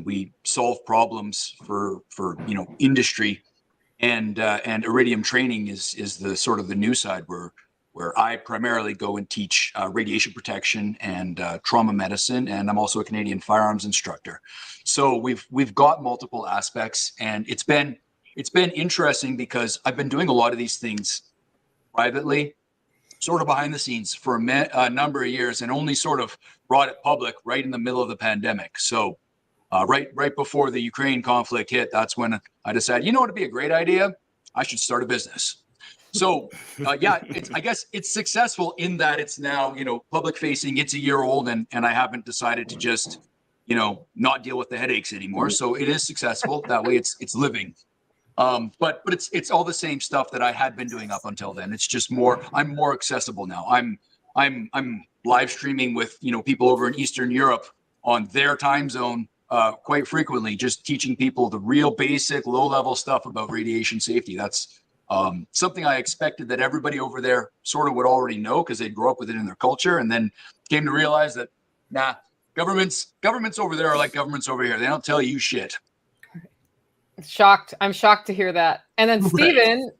we solve problems for industry. And Iridium Training is the sort of the new side where I primarily go and teach radiation protection and trauma medicine, and I'm also a Canadian firearms instructor. So we've got multiple aspects, and it's been interesting because I've been doing a lot of these things privately, sort of behind the scenes for a number of years, and only sort of brought it public right in the middle of the pandemic. So right before the Ukraine conflict hit, that's when I decided, it'd be a great idea. I should start a business. So I guess it's successful in that it's now, public facing. It's a year old, and I haven't decided to just, not deal with the headaches anymore. So it is successful that way. It's living. But it's all the same stuff that I had been doing up until then. It's just I'm more accessible now. I'm live streaming with, people over in Eastern Europe on their time zone quite frequently, just teaching people the real basic low level stuff about radiation safety. That's something I expected that everybody over there sort of would already know because they grew up with it in their culture, and then came to realize that, governments over there are like governments over here. They don't tell you shit. Shocked. I'm shocked to hear that. And then Steven,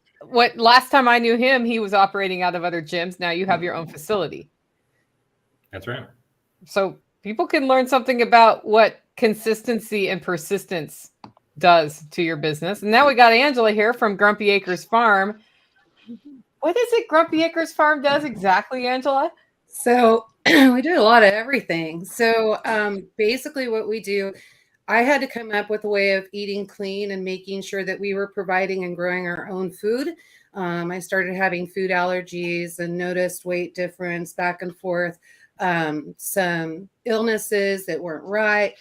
last time I knew him, he was operating out of other gyms. Now you have your own facility. That's right. So people can learn something about what consistency and persistence does to your business. And now we got Angela here from Grumpy Acres Farm. What is it Grumpy Acres Farm does exactly, Angela? So we do a lot of everything. So basically what we do, I had to come up with a way of eating clean and making sure that we were providing and growing our own food. I started having food allergies and noticed weight difference back and forth. Some illnesses that weren't right.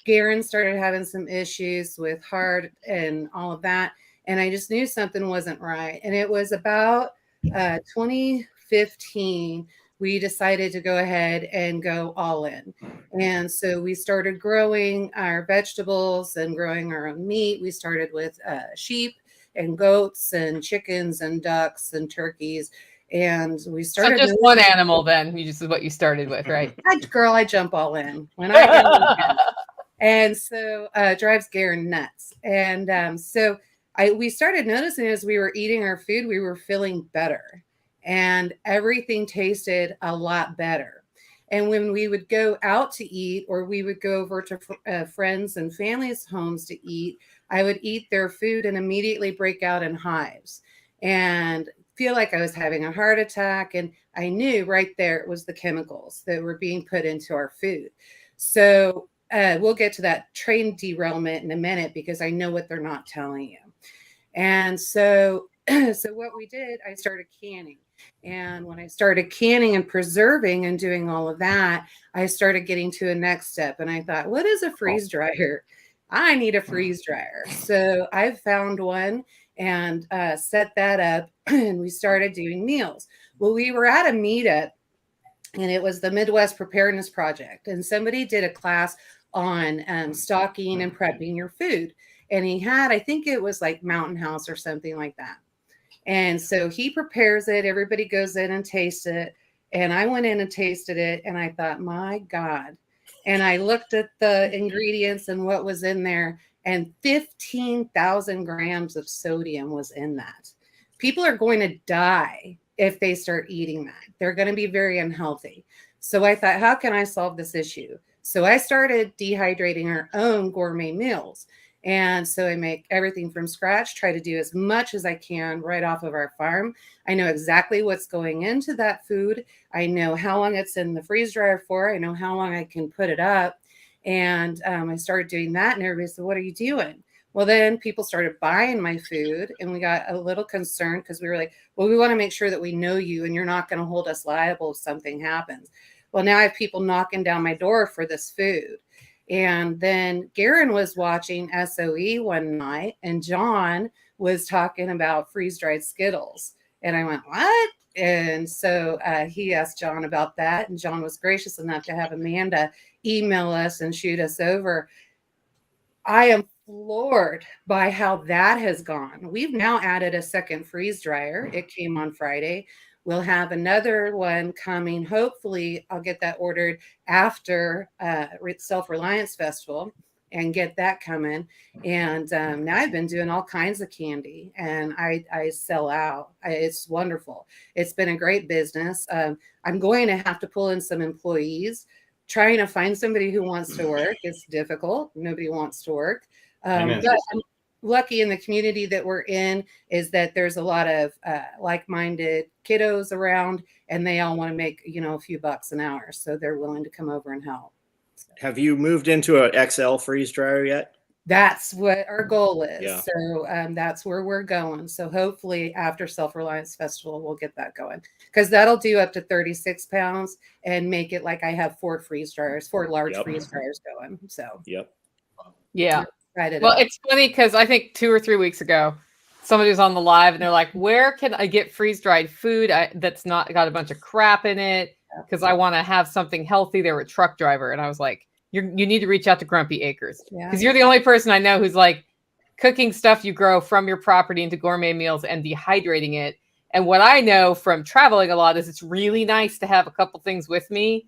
Garen started having some issues with heart and all of that. And I just knew something wasn't right. And it was about 2015, we decided to go ahead and go all in. And so we started growing our vegetables and growing our own meat. We started with sheep and goats and chickens and ducks and turkeys. And we So started just one animal then. You just is what you started with, right? I jump all in when I get in. And so drives Garen nuts. And so we started noticing as we were eating our food, we were feeling better and everything tasted a lot better. And when we would go out to eat, or we would go over to friends and families' homes to eat, I would eat their food and immediately break out in hives and feel like I was having a heart attack. And I knew right there it was the chemicals that were being put into our food. So we'll get to that train derailment in a minute because I know what they're not telling you. And so what we did, I started canning. And when I started canning and preserving and doing all of that, I started getting to a next step. And I thought, what is a freeze dryer? I need a freeze dryer. So I found one and set that up, and we started doing meals. Well, we were at a meetup, and it was the Midwest Preparedness Project. And somebody did a class on stocking and prepping your food. And he had, I think it was like Mountain House or something like that. And so he prepares it. Everybody goes in and tastes it. And I went in and tasted it. And I thought, my God. And I looked at the ingredients and what was in there. And 15,000 grams of sodium was in that. People are going to die if they start eating that. They're going to be very unhealthy. So I thought, how can I solve this issue? So I started dehydrating our own gourmet meals. And so I make everything from scratch, try to do as much as I can right off of our farm. I know exactly what's going into that food. I know how long it's in the freeze dryer for. I know how long I can put it up. And I started doing that, and everybody said, what are you doing? Well, then people started buying my food, and we got a little concerned because we were like, well, we want to make sure that we know you and you're not going to hold us liable if something happens. Well, now I have people knocking down my door for this food. And then Garen was watching SOE one night, and John was talking about freeze-dried Skittles. And I went, what? And so he asked John about that. And John was gracious enough to have Amanda email us and shoot us over. I am floored by how that has gone. We've now added a second freeze dryer. It came on Friday. We'll have another one coming. Hopefully, I'll get that ordered after Self Reliance Festival and get that coming. And now I've been doing all kinds of candy, and I sell out. It's wonderful. It's been a great business. I'm going to have to pull in some employees. Trying to find somebody who wants to work is difficult. Nobody wants to work. But I'm lucky in the community that we're in is that there's a lot of like-minded kiddos around, and they all want to make, a few bucks an hour. So they're willing to come over and help. Have you moved into an XL freeze dryer yet? That's what our goal is. Yeah. So that's where we're going. So hopefully after Self Reliance Festival, we'll get that going, because that'll do up to 36 pounds and make it like I have 4 large freeze dryers going. So Yeah. Well, it's funny because I think 2 or 3 weeks ago, somebody was on the live and they're like, where can I get freeze dried food that's not got a bunch of crap in it? Because I want to have something healthy. They were a truck driver. And I was like, you need to reach out to Grumpy Acres, because you're the only person I know who's like cooking stuff you grow from your property into gourmet meals and dehydrating it. And what I know from traveling a lot is it's really nice to have a couple things with me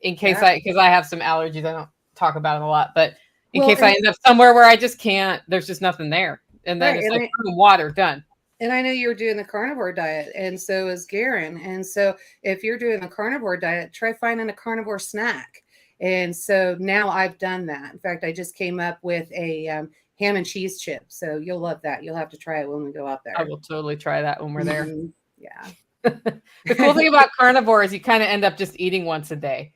in case because I have some allergies. I don't talk about them a lot, but in case I end up somewhere where I just can't, there's just nothing there. And then it's like water, done. And I know you were doing the carnivore diet, and so is Garen. And so if you're doing the carnivore diet, try finding a carnivore snack. And so now I've done that. In fact, I just came up with a ham and cheese chip. So you'll love that. You'll have to try it when we go out there. I will totally try that when we're there. Yeah. The cool thing about carnivore is you kind of end up just eating once a day.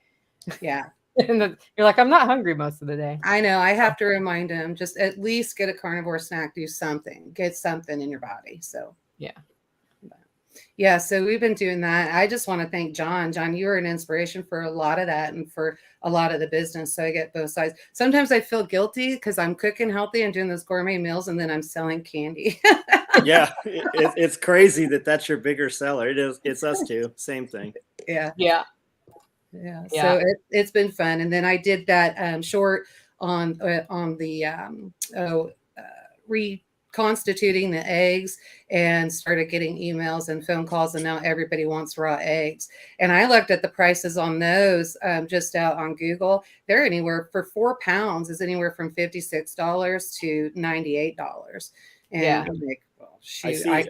Yeah. And you're like, I'm not hungry most of the day. I know. I have to remind him, just at least get a carnivore snack, do something, get something in your body. So Yeah, so we've been doing that. I just want to thank John. John, you were an inspiration for a lot of that and for a lot of the business. So I get both sides. Sometimes I feel guilty because I'm cooking healthy and doing those gourmet meals, and then I'm selling candy. Yeah, it's crazy that's your bigger seller. It is. It's us too. Same thing. Yeah. Yeah. Yeah. Yeah. So it's been fun. And then I did that short on the reconstituting the eggs, and started getting emails and phone calls, and now everybody wants raw eggs. And I looked at the prices on those just out on Google. They're anywhere for 4 pounds is anywhere from $56 to $98. And Yeah. I'm like, well, shoot, I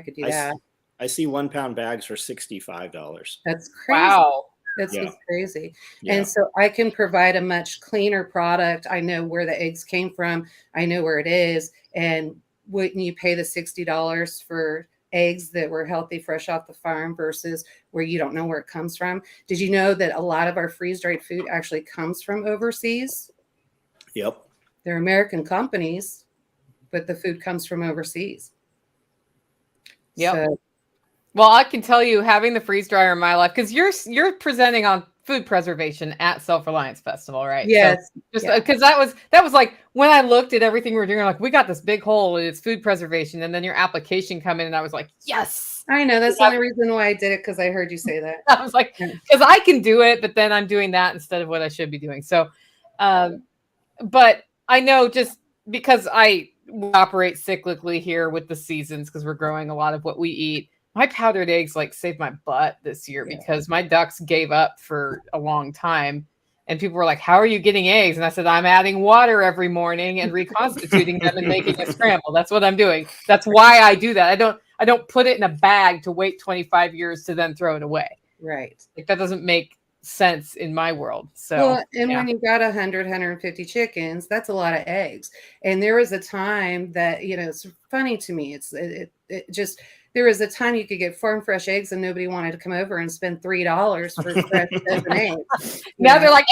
could do that. I see 1 pound bags for $65. That's crazy. Wow. That's Yeah. just crazy. Yeah. And so I can provide a much cleaner product. I know where the eggs came from. I know where it is. And wouldn't you pay the $60 for eggs that were healthy, fresh off the farm versus where you don't know where it comes from? Did you know that a lot of our freeze-dried food actually comes from overseas? Yep. They're American companies, but the food comes from overseas. Yep. So, Well, I can tell you, having the freeze dryer in my life, because you're presenting on food preservation at Self Reliance Festival, right? yes. So just because that was like when I looked at everything we were doing, like we got this big hole and it's food preservation, and then your application come in, and I was like, yes. I know. That's the only reason why I did it, because I heard you say that. I was like, because I can do it, but then I'm doing that instead of what I should be doing. So, but I know just because we operate cyclically here with the seasons, because we're growing a lot of what we eat. My powdered eggs like saved my butt this year because my ducks gave up for a long time, and people were like, "How are you getting eggs?" And I said, "I'm adding water every morning and reconstituting them and making a scramble. That's what I'm doing. That's why I do that. I don't put it in a bag to wait 25 years to then throw it away. Right. Like that doesn't make sense in my world." So, well, and when you've got 100, 150 chickens, that's a lot of eggs. And there was a time that, it's funny to me. There was a time you could get farm fresh eggs and nobody wanted to come over and spend $3 for fresh dozen eggs. Now they're like $8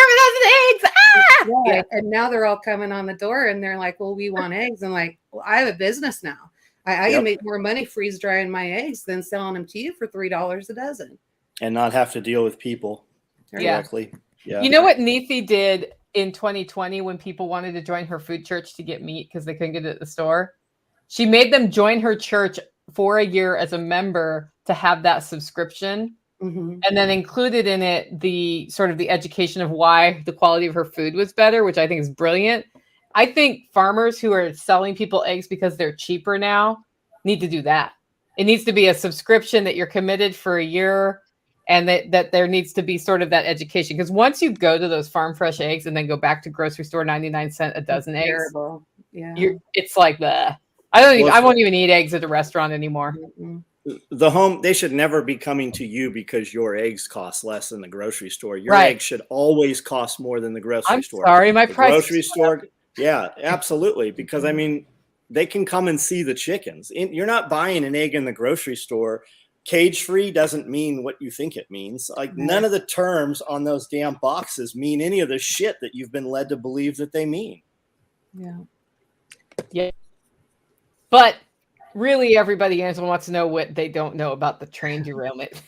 every dozen eggs. Ah! Yeah. And now they're all coming on the door and they're like, well, we want eggs. And like, well, I have a business now. I can make more money freeze drying my eggs than selling them to you for $3 a dozen. And not have to deal with people directly. Yeah. You know what Neethi did in 2020 when people wanted to join her food church to get meat because they couldn't get it at the store? She made them join her church for a year as a member to have that subscription, and then included in it the sort of the education of why the quality of her food was better, which I think is brilliant. I think farmers who are selling people eggs because they're cheaper now need to do that. It needs to be a subscription that you're committed for a year, and that there needs to be sort of that education. Because once you go to those farm fresh eggs and then go back to grocery store 99 cents a dozen eggs, terrible. Yeah. It's like I won't even eat eggs at a restaurant anymore. They should never be coming to you because your eggs cost less than the grocery store. Your Right. eggs should always cost more than the grocery store. Sorry, my the price. Grocery store. Yeah, absolutely. Because I mean, they can come and see the chickens. You're not buying an egg in the grocery store. Cage free doesn't mean what you think it means. Like none of the terms on those damn boxes mean any of the shit that you've been led to believe that they mean. Yeah. Yeah. But really, everybody wants to know what they don't know about the train derailment.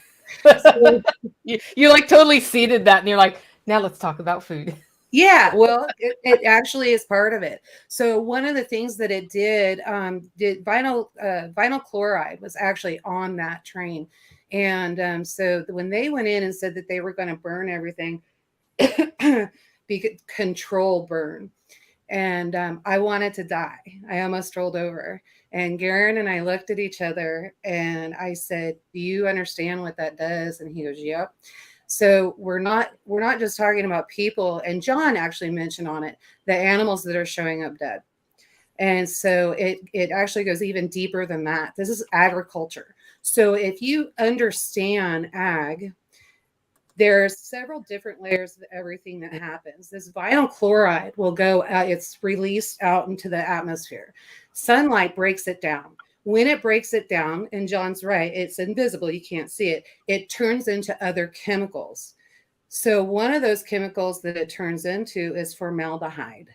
you like totally seeded that, and you're like, now let's talk about food. Yeah, well, it actually is part of it. So one of the things that it did vinyl chloride was actually on that train. And so when they went in and said that they were going to burn everything, control burn. And I wanted to die. I almost rolled over. And Garen and I looked at each other and I said, do you understand what that does? And he goes, yep. So we're not just talking about people. And John actually mentioned on it, the animals that are showing up dead. And so it actually goes even deeper than that. This is agriculture. So if you understand ag, there's several different layers of everything that happens. This vinyl chloride will go, it's released out into the atmosphere. Sunlight breaks it down. When it breaks it down, and John's right, it's invisible, you can't see it, it turns into other chemicals. So one of those chemicals that it turns into is formaldehyde.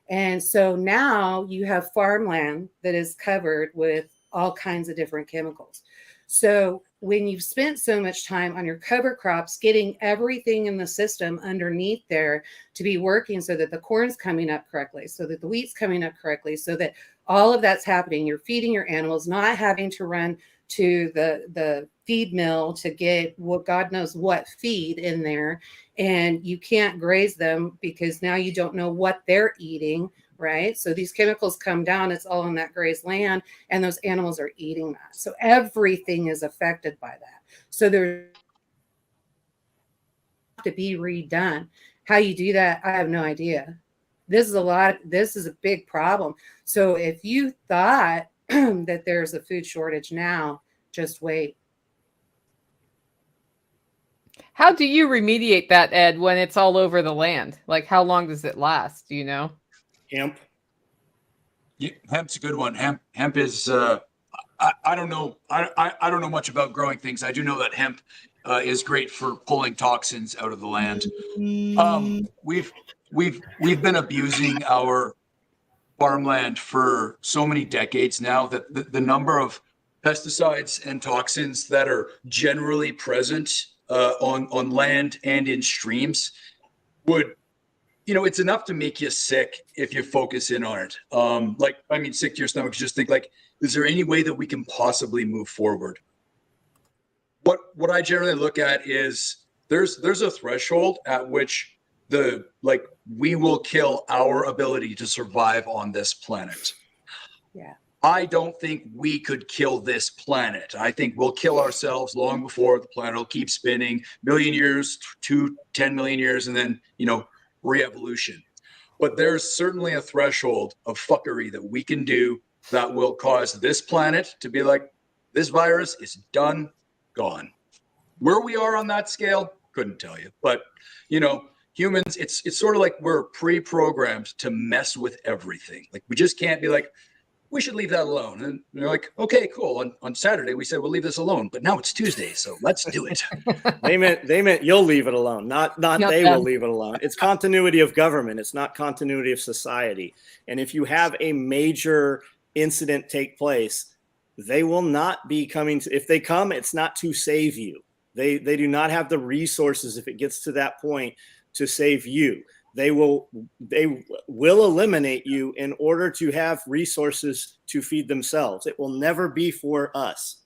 And so now you have farmland that is covered with all kinds of different chemicals. So when you've spent so much time on your cover crops, getting everything in the system underneath there to be working so that the corn's coming up correctly, so that the wheat's coming up correctly, so that all of that's happening, you're feeding your animals, not having to run to the feed mill to get what God knows what feed in there, and you can't graze them because now you don't know what they're eating, right? So these chemicals come down, it's all in that grazed land, and those animals are eating that. So everything is affected by that. So there's to be redone. How you do that, I have no idea. This is a big problem. So if you thought that there's a food shortage now, just wait. How do you remediate that, Ed, when it's all over the land? Like, how long does it last? Do you know? Hemp. Yeah, hemp's a good one. Hemp is I don't know. I don't know much about growing things. I do know that hemp is great for pulling toxins out of the land. We've been abusing our farmland for so many decades now that the number of pesticides and toxins that are generally present on land and in streams would, it's enough to make you sick if you focus in on it. Sick to your stomach. Just think like, is there any way that we can possibly move forward? What I generally look at is there's a threshold at which we will kill our ability to survive on this planet. Yeah. I don't think we could kill this planet. I think we'll kill ourselves long before the planet will keep spinning, million years to 10 million years, and then, re-evolution. But there's certainly a threshold of fuckery that we can do that will cause this planet to be like, this virus is done, gone. Where we are on that scale, couldn't tell you. But, humans, it's sort of like we're pre-programmed to mess with everything. Like, we just can't be like, we should leave that alone. And they're like, okay, cool. On Saturday, we said we'll leave this alone, but now it's Tuesday, so let's do it. They meant you'll leave it alone, not they will leave it alone. It's continuity of government. It's not continuity of society. And if you have a major incident take place, they will not be coming if they come, it's not to save you. They do not have the resources if it gets to that point to save you. They will eliminate you in order to have resources to feed themselves. It will never be for us.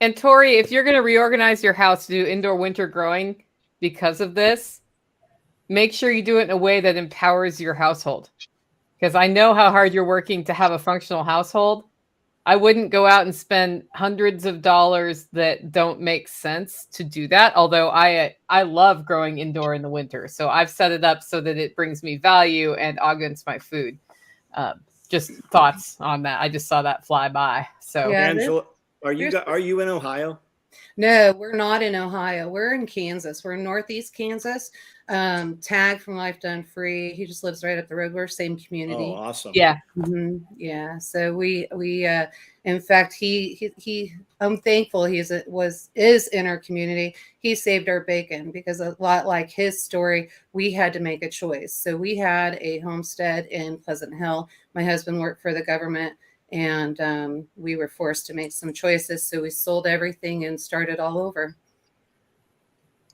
And Tori, if you're going to reorganize your house to do indoor winter growing because of this, make sure you do it in a way that empowers your household. Because I know how hard you're working to have a functional household. I wouldn't go out and spend hundreds of dollars that don't make sense to do that. Although I love growing indoor in the winter. So I've set it up so that it brings me value and augments my food. Just thoughts on that. I just saw that fly by. So Yeah, Angela, are you in Ohio? No, we're not in Ohio. We're in Kansas. We're in Northeast Kansas. Tag from Life Done Free. He just lives right up the road. We're same community. Oh, awesome. yeah. Mm-hmm. Yeah. So we in fact, he I'm thankful is in our community. He saved our bacon because a lot like his story, we had to make a choice. So we had a homestead in Pleasant Hill. My husband worked for the government, and we were forced to make some choices. So we sold everything and started all over.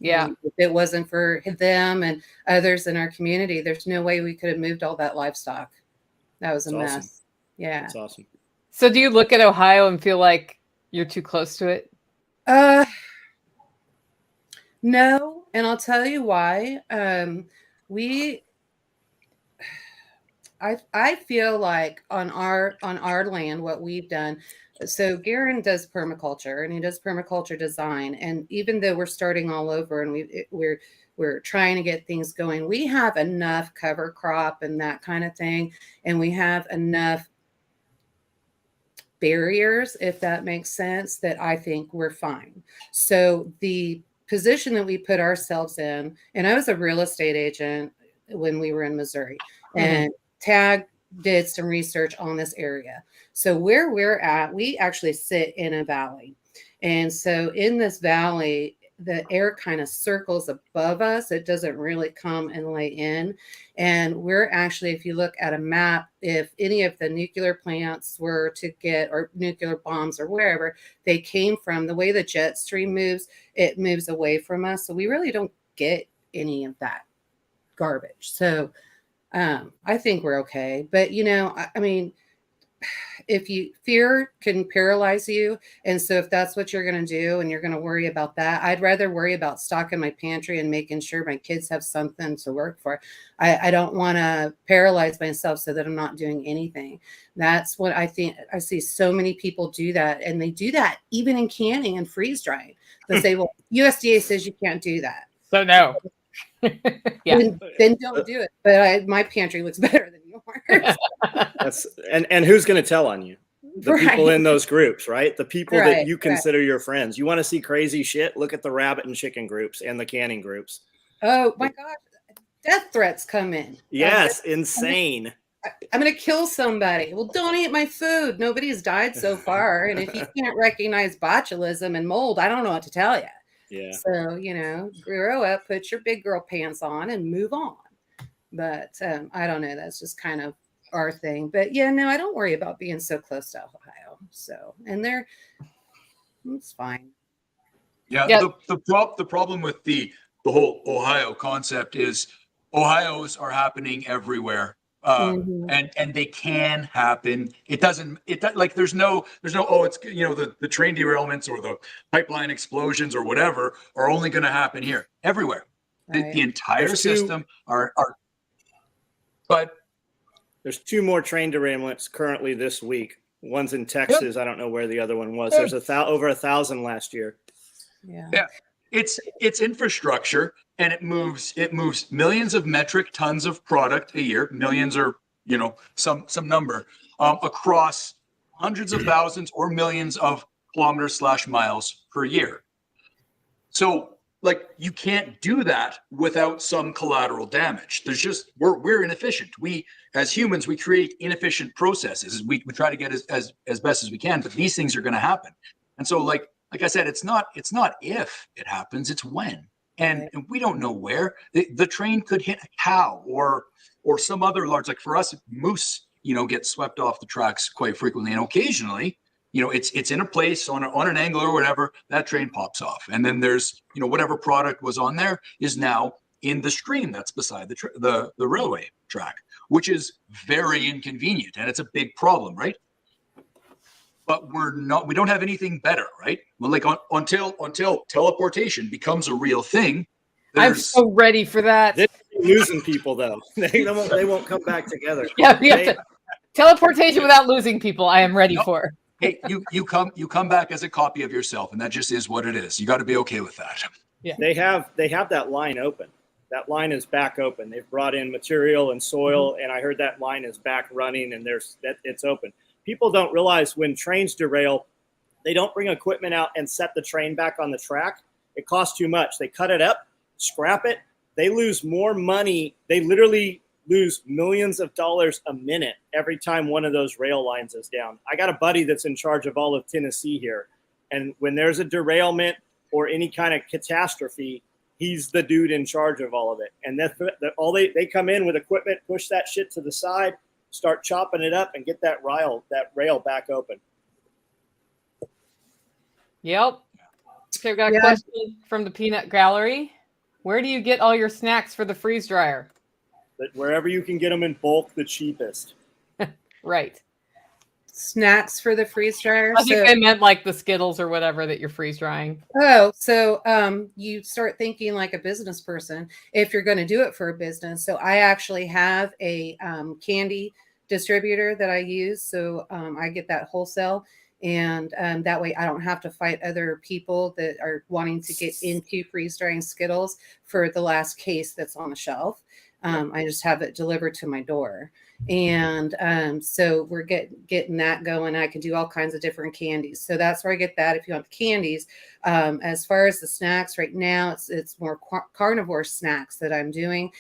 Yeah. If it wasn't for them and others in our community, there's no way we could have moved all that livestock. That was a mess. Awesome. Yeah. That's awesome. So do you look at Ohio and feel like you're too close to it? No, and I'll tell you why. I feel like on our land, what we've done. So Garen does permaculture, and he does permaculture design. And even though we're starting all over, and we're trying to get things going, we have enough cover crop and that kind of thing, and we have enough barriers, if that makes sense, that I think we're fine. So the position that we put ourselves in, and I was a real estate agent when we were in Missouri, and Tag did some research on this area. So where we're at, we actually sit in a valley. And so in this valley, the air kind of circles above us. It doesn't really come and lay in. And we're actually, if you look at a map, if any of the nuclear plants were to get, or nuclear bombs or wherever they came from, the way the jet stream moves, it moves away from us. So we really don't get any of that garbage. So I think we're okay. But, I mean, if fear can paralyze you. And so if that's what you're going to do and you're going to worry about that, I'd rather worry about stocking my pantry and making sure my kids have something to work for. I don't want to paralyze myself so that I'm not doing anything. That's what I think. I see so many people do that, and they do that even in canning and freeze drying. They say, well, USDA says you can't do that. So no. Yeah. Then don't do it. But my pantry looks better than yours. And who's going to tell on you? The people in those groups, right? The people that you consider your friends. You want to see crazy shit? Look at the rabbit and chicken groups and the canning groups. Oh my gosh. Death threats come in. Yes, insane. I'm going to kill somebody. Well, don't eat my food. Nobody's died so far. And if you can't recognize botulism and mold, I don't know what to tell you. Yeah. So, grow up, put your big girl pants on and move on. But I don't know. That's just kind of our thing. But yeah, no, I don't worry about being so close to Ohio. So, and it's fine. Yeah. The problem with the whole Ohio concept is Ohio's are happening everywhere. And they can happen. There's no, it's, the train derailments or the pipeline explosions or whatever are only going to happen here, everywhere. Right. The entire system but there's 2 more train derailments currently this week. One's in Texas. I don't know where the other one was. There's over 1,000 last year. Yeah. It's infrastructure, and it moves millions of metric tons of product a year, millions or some number, across hundreds of thousands or millions of kilometers / miles per year. So you can't do that without some collateral damage. There's just we're inefficient. We as humans, we create inefficient processes. We try to get as best as we can, but these things are going to happen. And so like I said, it's not if it happens, it's when. And we don't know where. The train could hit a cow or some other large, like for us, moose, get swept off the tracks quite frequently. And occasionally, it's in a place on an angle or whatever, that train pops off. And then there's, whatever product was on there is now in the stream that's beside the railway track, which is very inconvenient. And it's a big problem, right? But we don't have anything better, right? Well, until teleportation becomes a real thing. I'm so ready for that. They're losing people, though. They won't come back together. Yeah, teleportation without losing people. I am ready for. Hey, you come back as a copy of yourself, and that just is what it is. You got to be okay with that. Yeah, they have that line open. That line is back open. They've brought in material and soil, and I heard that line is back running, and it's open. People don't realize when trains derail, they don't bring equipment out and set the train back on the track. It costs too much. They cut it up, scrap it. They lose more money. They literally lose millions of dollars a minute every time one of those rail lines is down. I got a buddy that's in charge of all of Tennessee here. And when there's a derailment or any kind of catastrophe, he's the dude in charge of all of it. And they come in with equipment, push that shit to the side, start chopping it up, and get that rail back open. Yep. Okay, we've got a question from the Peanut Gallery. Where do you get all your snacks for the freeze dryer? Wherever you can get them in bulk, the cheapest. Right. Snacks for the freeze dryer. I think they meant like the Skittles or whatever that you're freeze drying. Oh, so you start thinking like a business person if you're going to do it for a business. So I actually have a candy distributor that I use. So I get that wholesale. And that way I don't have to fight other people that are wanting to get into freeze drying Skittles for the last case that's on the shelf. I just have it delivered to my door. And so we're getting that going. I can do all kinds of different candies. So that's where I get that if you want the candies. As far as the snacks right now, it's more carnivore snacks that I'm doing.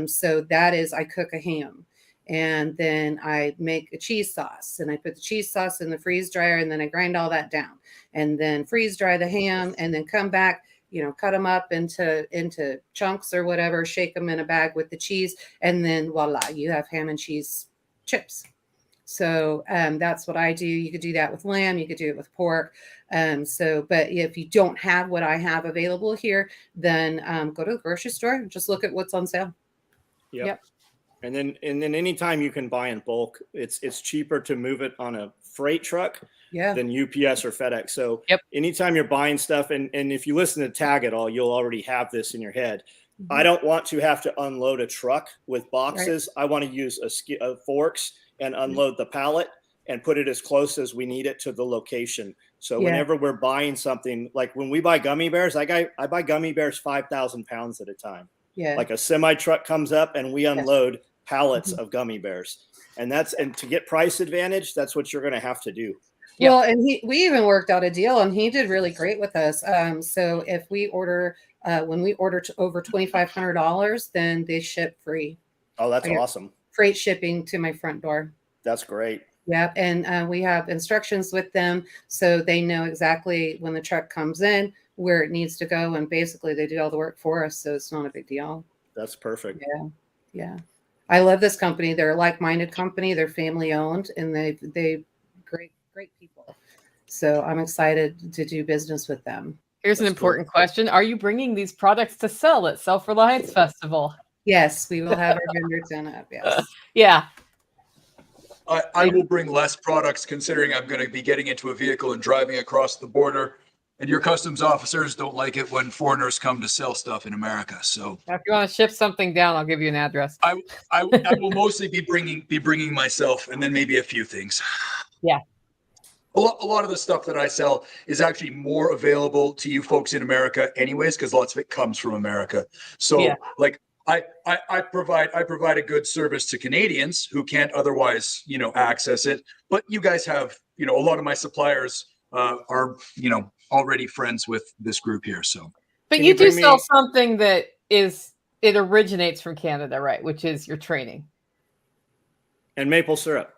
So that is, I cook a ham. And then I make a cheese sauce, and I put the cheese sauce in the freeze dryer, and then I grind all that down and then freeze dry the ham, and then come back cut them up into chunks or whatever, shake them in a bag with the cheese, and then voila, you have ham and cheese chips. So that's what I do. You could do that with lamb. You could do it with pork. But if you don't have what I have available here, then go to the grocery store and just look at what's on sale. Yep. And then anytime you can buy in bulk, it's cheaper to move it on a freight truck than UPS or FedEx. So anytime you're buying stuff, and if you listen to Tag at all, you'll already have this in your head. Mm-hmm. I don't want to have to unload a truck with boxes. Right. I want to use a forks and unload the pallet and put it as close as we need it to the location. So whenever we're buying something, like when we buy gummy bears, I buy gummy bears 5,000 pounds at a time. Yeah. Like a semi truck comes up and we unload pallets of gummy bears. And to get price advantage, that's what you're going to have to do. Well, and we even worked out a deal, and he did really great with us. So if we order, when we order to over $2,500, then they ship free. Oh, that's awesome. Freight shipping to my front door. That's great. Yeah. And we have instructions with them, so they know exactly when the truck comes in, where it needs to go. And basically they do all the work for us. So it's not a big deal. That's perfect. Yeah. Yeah. I love this company. They're a like-minded company. They're family owned, and they great people. So I'm excited to do business with them. Here's an important question. Are you bringing these products to sell at Self Reliance Festival? Yes, we will have our vendors in it. Yes. Yeah. I will bring less products, considering I'm going to be getting into a vehicle and driving across the border. And your customs officers don't like it when foreigners come to sell stuff in America. So if you want to ship something down, I'll give you an address. I will mostly be bringing myself, and then maybe a few things. Yeah. A lot of the stuff that I sell is actually more available to you folks in America anyways, because lots of it comes from America. So like I provide a good service to Canadians who can't otherwise, access it. But you guys have, a lot of my suppliers are, already friends with this group here. So, but you do sell something that it originates from Canada, right? Which is your training and maple syrup.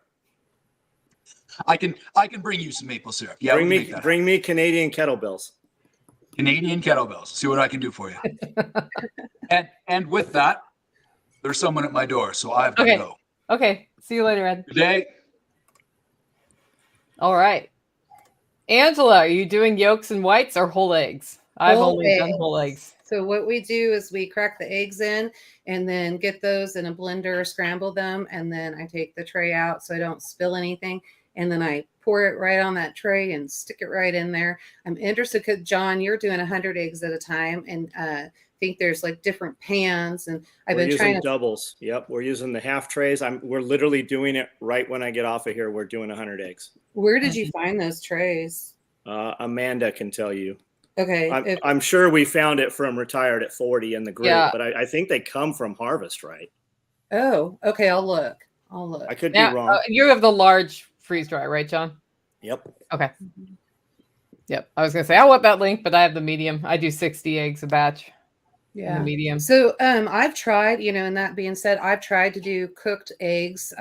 I can bring you some maple syrup. Yeah, bring me Canadian kettlebells. Canadian kettlebells. See what I can do for you. and with that, there's someone at my door, so I've got to go. Okay. See you later, Ed. Good day. All right. Angela, are you doing yolks and whites or whole eggs? I've only done whole eggs. So what we do is we crack the eggs in and then get those in a blender, scramble them, and then I take the tray out so I don't spill anything. And then I pour it right on that tray and stick it right in there. I'm interested because, John, you're doing 100 eggs at a time, and I think there's like different pans. And we're using doubles. Yep, we're using the half trays. We're literally doing it right when I get off of here. We're doing 100 eggs. Where did you find those trays? Amanda can tell you. Okay. I'm sure we found it from Retired at 40 in the group, but I think they come from Harvest, right? Oh, okay. I'll look. I could be wrong. You have the large freeze dry, right, John? Yep. Okay. Yep. I was gonna say I want that link, but I have the medium. I do 60 eggs a batch. Yeah. The medium. So I've tried, and that being said, I've tried to do cooked eggs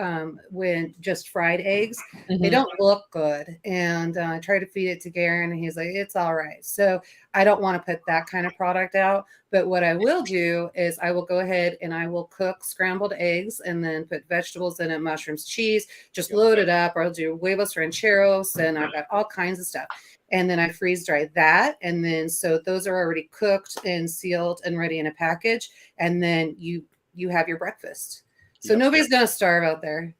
when just fried eggs. Mm-hmm. They don't look good. And I try to feed it to Garen, and he's like, it's all right. So I don't want to put that kind of product out. But what I will do is I will go ahead and I will cook scrambled eggs and then put vegetables in it, mushrooms, cheese, just load it up. Or I'll do huevos rancheros, and I've got all kinds of stuff. And then I freeze dry that. And then, so those are already cooked and sealed and ready in a package. And then you have your breakfast. So nobody's going to starve out there.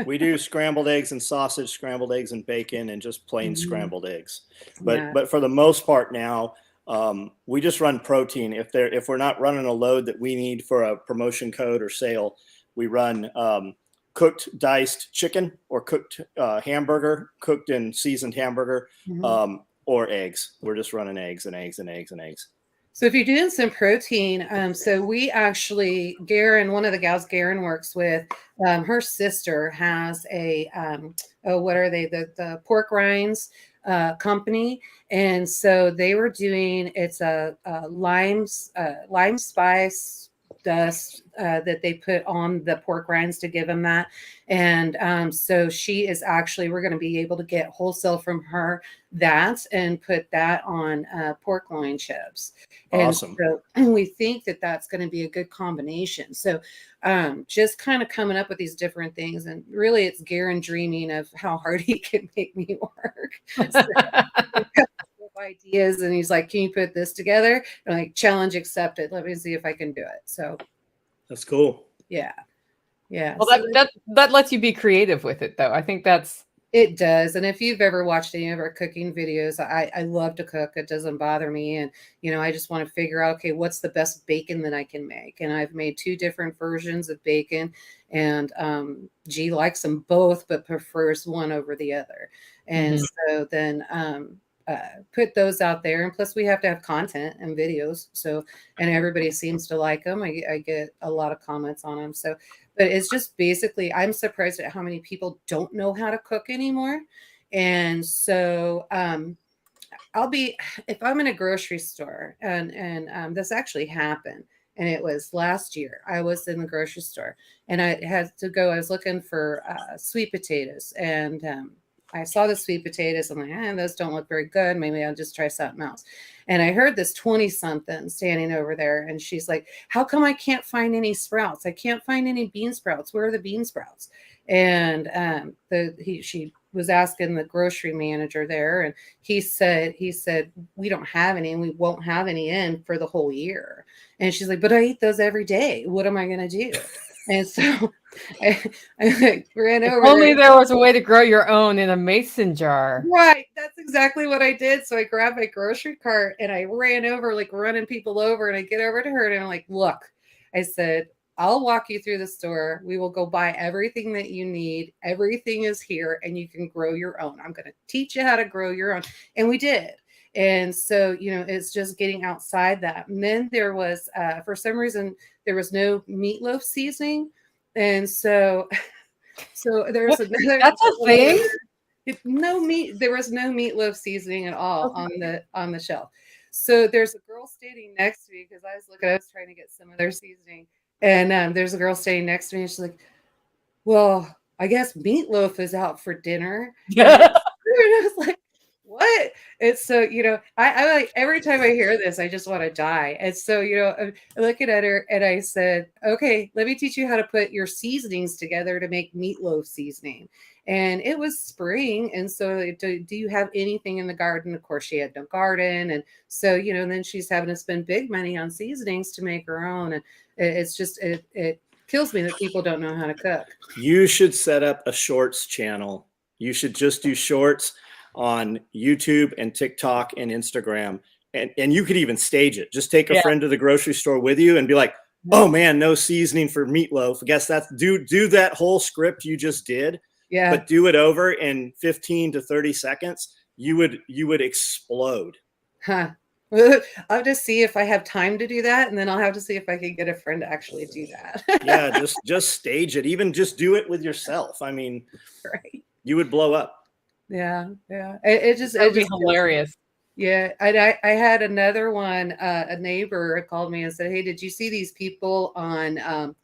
We do scrambled eggs and sausage, scrambled eggs and bacon, and just plain scrambled eggs. But for the most part now, we just run protein. If we're not running a load that we need for a promotion code or sale, we run cooked diced chicken or cooked hamburger, cooked and seasoned hamburger, or eggs. We're just running eggs and eggs and eggs and eggs. So if you're doing some protein, so we actually, Garen, one of the gals Garen works with, her sister has a, what are they? The pork rinds company. And so they were doing, it's a lime spice dust that they put on the pork rinds to give them that. And so she is actually, we're going to be able to get wholesale from her that and put that on pork loin chips. Awesome. And so we think that that's going to be a good combination. So just kind of coming up with these different things. And really it's Garen dreaming of how hard he can make me work. So, ideas, and he's like, can you put this together? And I'm like, challenge accepted. Let me see if I can do it. So that's cool. Yeah. Well, that lets you be creative with it, though. I think it does. And if you've ever watched any of our cooking videos, I love to cook. It doesn't bother me. And, I just want to figure out, okay, what's the best bacon that I can make? And I've made 2 different versions of bacon. And G likes them both, but prefers one over the other. And so then put those out there. And plus we have to have content and videos. So, and everybody seems to like them. I get a lot of comments on them. So, but it's just basically, I'm surprised at how many people don't know how to cook anymore. And so if I'm in a grocery store and this actually happened, and it was last year, I was in the grocery store and I had to go, I was looking for sweet potatoes, and I saw the sweet potatoes. I'm like, those don't look very good. Maybe I'll just try something else. And I heard this 20-something standing over there. And she's like, how come I can't find any sprouts? I can't find any bean sprouts. Where are the bean sprouts? And she was asking the grocery manager there. And he said, we don't have any, and we won't have any in for the whole year. And she's like, but I eat those every day. What am I going to do? And so I ran over. If only there was a way to grow your own in a mason jar. Right. That's exactly what I did. So I grabbed my grocery cart and I ran over, like running people over. And I get over to her and I'm like, look, I said, I'll walk you through the store. We will go buy everything that you need. Everything is here and you can grow your own. I'm going to teach you how to grow your own. And we did. And so, it's just getting outside that. And then there was, for some reason, there was no meatloaf seasoning. And so there's another. That's a thing? There was no meatloaf seasoning at all on the shelf. So there's a girl standing next to me because I was trying to get some of their seasoning. And there's a girl standing next to me and she's like, well, I guess meatloaf is out for dinner. And I was like, what? It's so, I like every time I hear this, I just want to die. And so, I'm looking at her and I said, okay, let me teach you how to put your seasonings together to make meatloaf seasoning. And it was spring. And so do you have anything in the garden? Of course, she had no garden. And so, and then she's having to spend big money on seasonings to make her own. And it's just, it kills me that people don't know how to cook. You should set up a shorts channel. You should just do shorts on YouTube and TikTok and Instagram. And you could even stage it. Just take a friend to the grocery store with you and be like, oh man, no seasoning for meatloaf. I guess that's do that whole script you just did. Yeah. But do it over in 15 to 30 seconds. You would explode. Huh. I'll have to see if I have time to do that. And then I'll have to see if I can get a friend to actually do that. Yeah. Just stage it. Even just do it with yourself. I mean, right. You would blow up. Yeah. It would be hilarious. Yeah. I had another one, a neighbor called me and said, hey, did you see these people on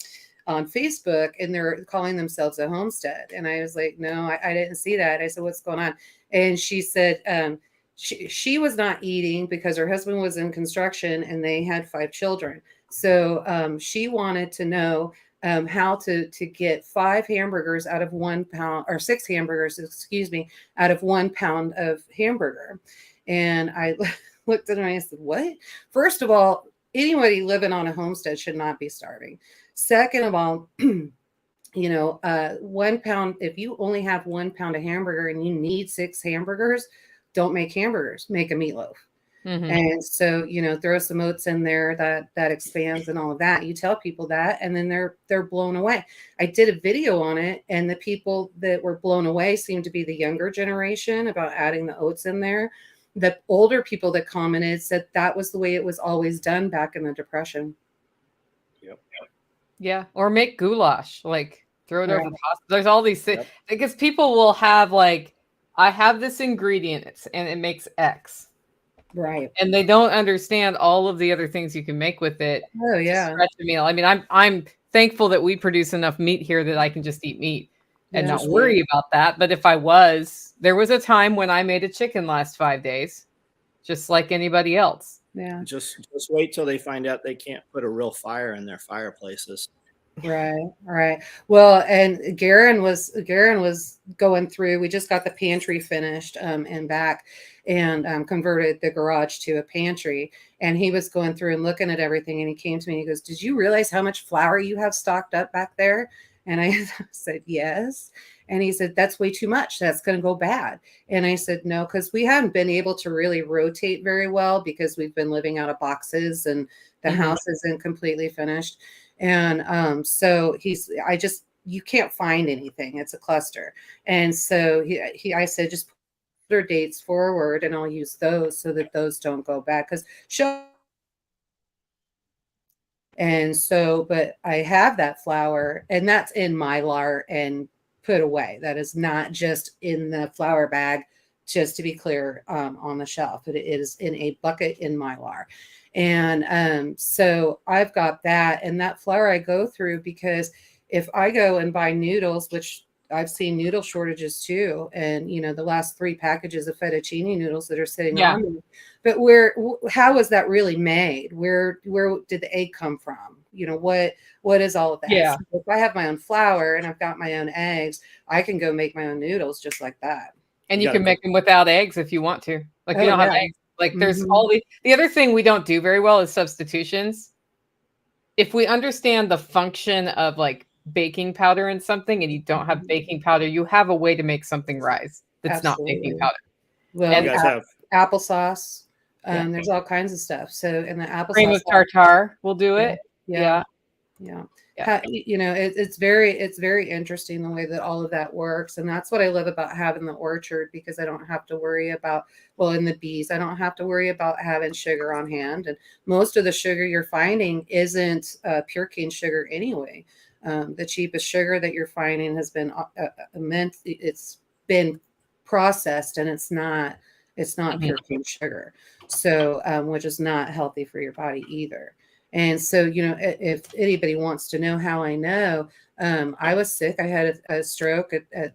Facebook and they're calling themselves a homestead? And I was like, no, I didn't see that. I said, what's going on? And she said, she was not eating because her husband was in construction and they had 5 children. So she wanted to know how to get 5 hamburgers out of 1 pound, or 6 hamburgers, out of 1 pound of hamburger. And I looked at her and I said, what? First of all, anybody living on a homestead should not be starving. Second of all, 1 pound, if you only have 1 pound of hamburger and you need 6 hamburgers, don't make hamburgers, make a meatloaf. Mm-hmm. And so, throw some oats in there that expands and all of that. You tell people that, and then they're blown away. I did a video on it, and the people that were blown away seemed to be the younger generation about adding the oats in there. The older people that commented said that was the way it was always done back in the Depression. Yep. Yeah. Or make goulash, like throw it over pasta. There's all these things because people will have like, I have this ingredient and it makes X. Right. And they don't understand all of the other things you can make with it Oh to yeah. stretch a meal. I mean, I'm thankful that we produce enough meat here that I can just eat meat and Yeah. not worry about that. But if there was a time when I made a chicken last 5 days, just like anybody else. Yeah. Just wait till they find out they can't put a real fire in their fireplaces. Right, right. Well, and Garen was going through. We just got the pantry finished and back, and converted the garage to a pantry. And he was going through and looking at everything. And he came to me and he goes, "Did you realize how much flour you have stocked up back there?" And I said, "Yes." And he said, "That's way too much. That's going to go bad." And I said, "No, because we haven't been able to really rotate very well because we've been living out of boxes and the house isn't completely finished." And so you can't find anything. It's a cluster. And so I said, just put their dates forward and I'll use those so that those don't go bad. And so, but I have that flour and that's in Mylar and put away. That is not just in the flour bag, just to be clear, on the shelf. It is in a bucket in Mylar. And so I've got that, and that flour I go through, because if I go and buy noodles, which I've seen noodle shortages too, and the last 3 packages of fettuccine noodles that are sitting on me, but how is that really made? Where did the egg come from? What is all of that? Yeah. So if I have my own flour and I've got my own eggs, I can go make my own noodles just like that. And you can make them without eggs if you want to. Like, we don't have eggs. Like, there's all the other thing we don't do very well is substitutions. If we understand the function of like baking powder in something and you don't have baking powder, you have a way to make something rise that's not baking powder. Well, and you guys have applesauce. There's all kinds of stuff. So, and the applesauce cream of tartar will do it. Yeah. It's very interesting the way that all of that works. And that's what I love about having the orchard, because I don't have to worry about, in the bees, I don't have to worry about having sugar on hand. And most of the sugar you're finding isn't pure cane sugar anyway. The cheapest sugar that you're finding has been it's been processed, and it's not pure cane sugar. So, which is not healthy for your body either. And so, if anybody wants to know how I know, I was sick. I had a stroke at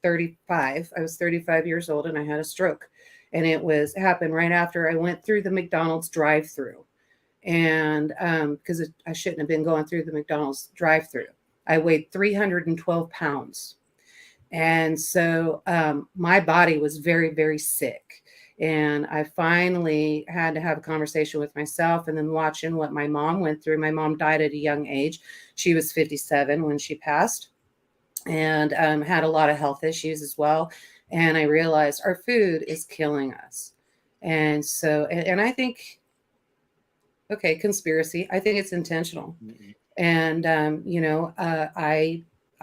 35. I was 35 years old and I had a stroke, and it happened right after I went through the McDonald's drive-through. And because I shouldn't have been going through the McDonald's drive-through. I weighed 312 pounds. And so my body was very, very sick. And I finally had to have a conversation with myself, and then watching what my mom went through. My mom died at a young age. She was 57 when she passed, and had a lot of health issues as well. And I realized our food is killing us. And so, and I think, okay, conspiracy, I think it's intentional. And,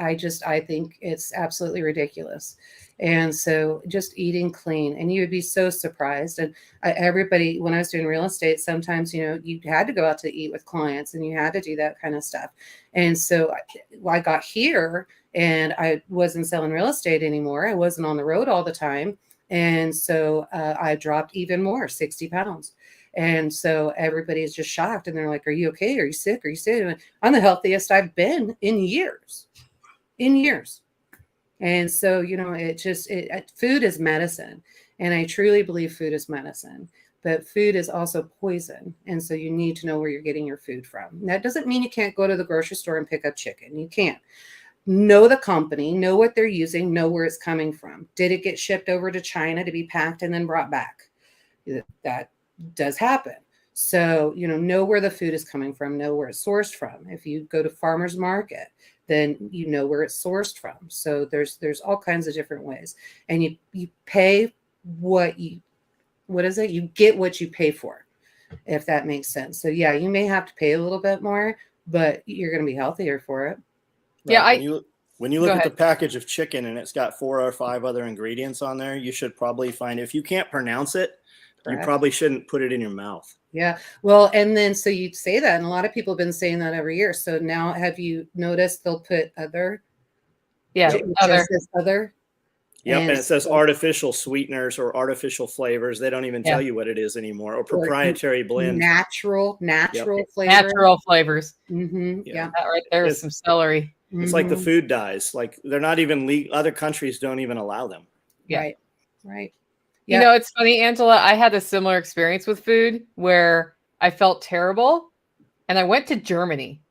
I think it's absolutely ridiculous. And so just eating clean, and you would be so surprised. And everybody, when I was doing real estate, sometimes, you had to go out to eat with clients and you had to do that kind of stuff. And so I got here and I wasn't selling real estate anymore. I wasn't on the road all the time. And so I dropped even more, 60 pounds. And so everybody's just shocked, and they're like, "Are you okay? Are you sick? Are you sick?" I'm the healthiest I've been in years. And so, food is medicine. And I truly believe food is medicine, but food is also poison. And so you need to know where you're getting your food from. That doesn't mean you can't go to the grocery store and pick up chicken. You can't. Know the company, know what they're using, know where it's coming from. Did it get shipped over to China to be packed and then brought back? That does happen. So, know where the food is coming from, know where it's sourced from. If you go to farmer's market, then you know where it's sourced from. So there's all kinds of different ways. And you pay what you get what you pay for, if that makes sense. So yeah, you may have to pay a little bit more, but you're going to be healthier for it. Right. Yeah, when you look at the package of chicken and it's got 4 or 5 other ingredients on there, you should probably find, if you can't pronounce it, you probably shouldn't put it in your mouth. Yeah. Well, and then so you'd say that, and a lot of people have been saying that every year. So now, have you noticed they'll put other? Yeah. Other. Yep, and it says so- artificial sweeteners or artificial flavors. They don't even tell you what it is anymore, or proprietary blend. natural flavor. Natural flavors. Yeah. That right there is It's- some celery. It's like the Mhm. food dyes. Like they're not even legal. Other countries don't even allow them. Yeah. Right. You know, it's funny, Angela. I had a similar experience with food where I felt terrible, and I went to Germany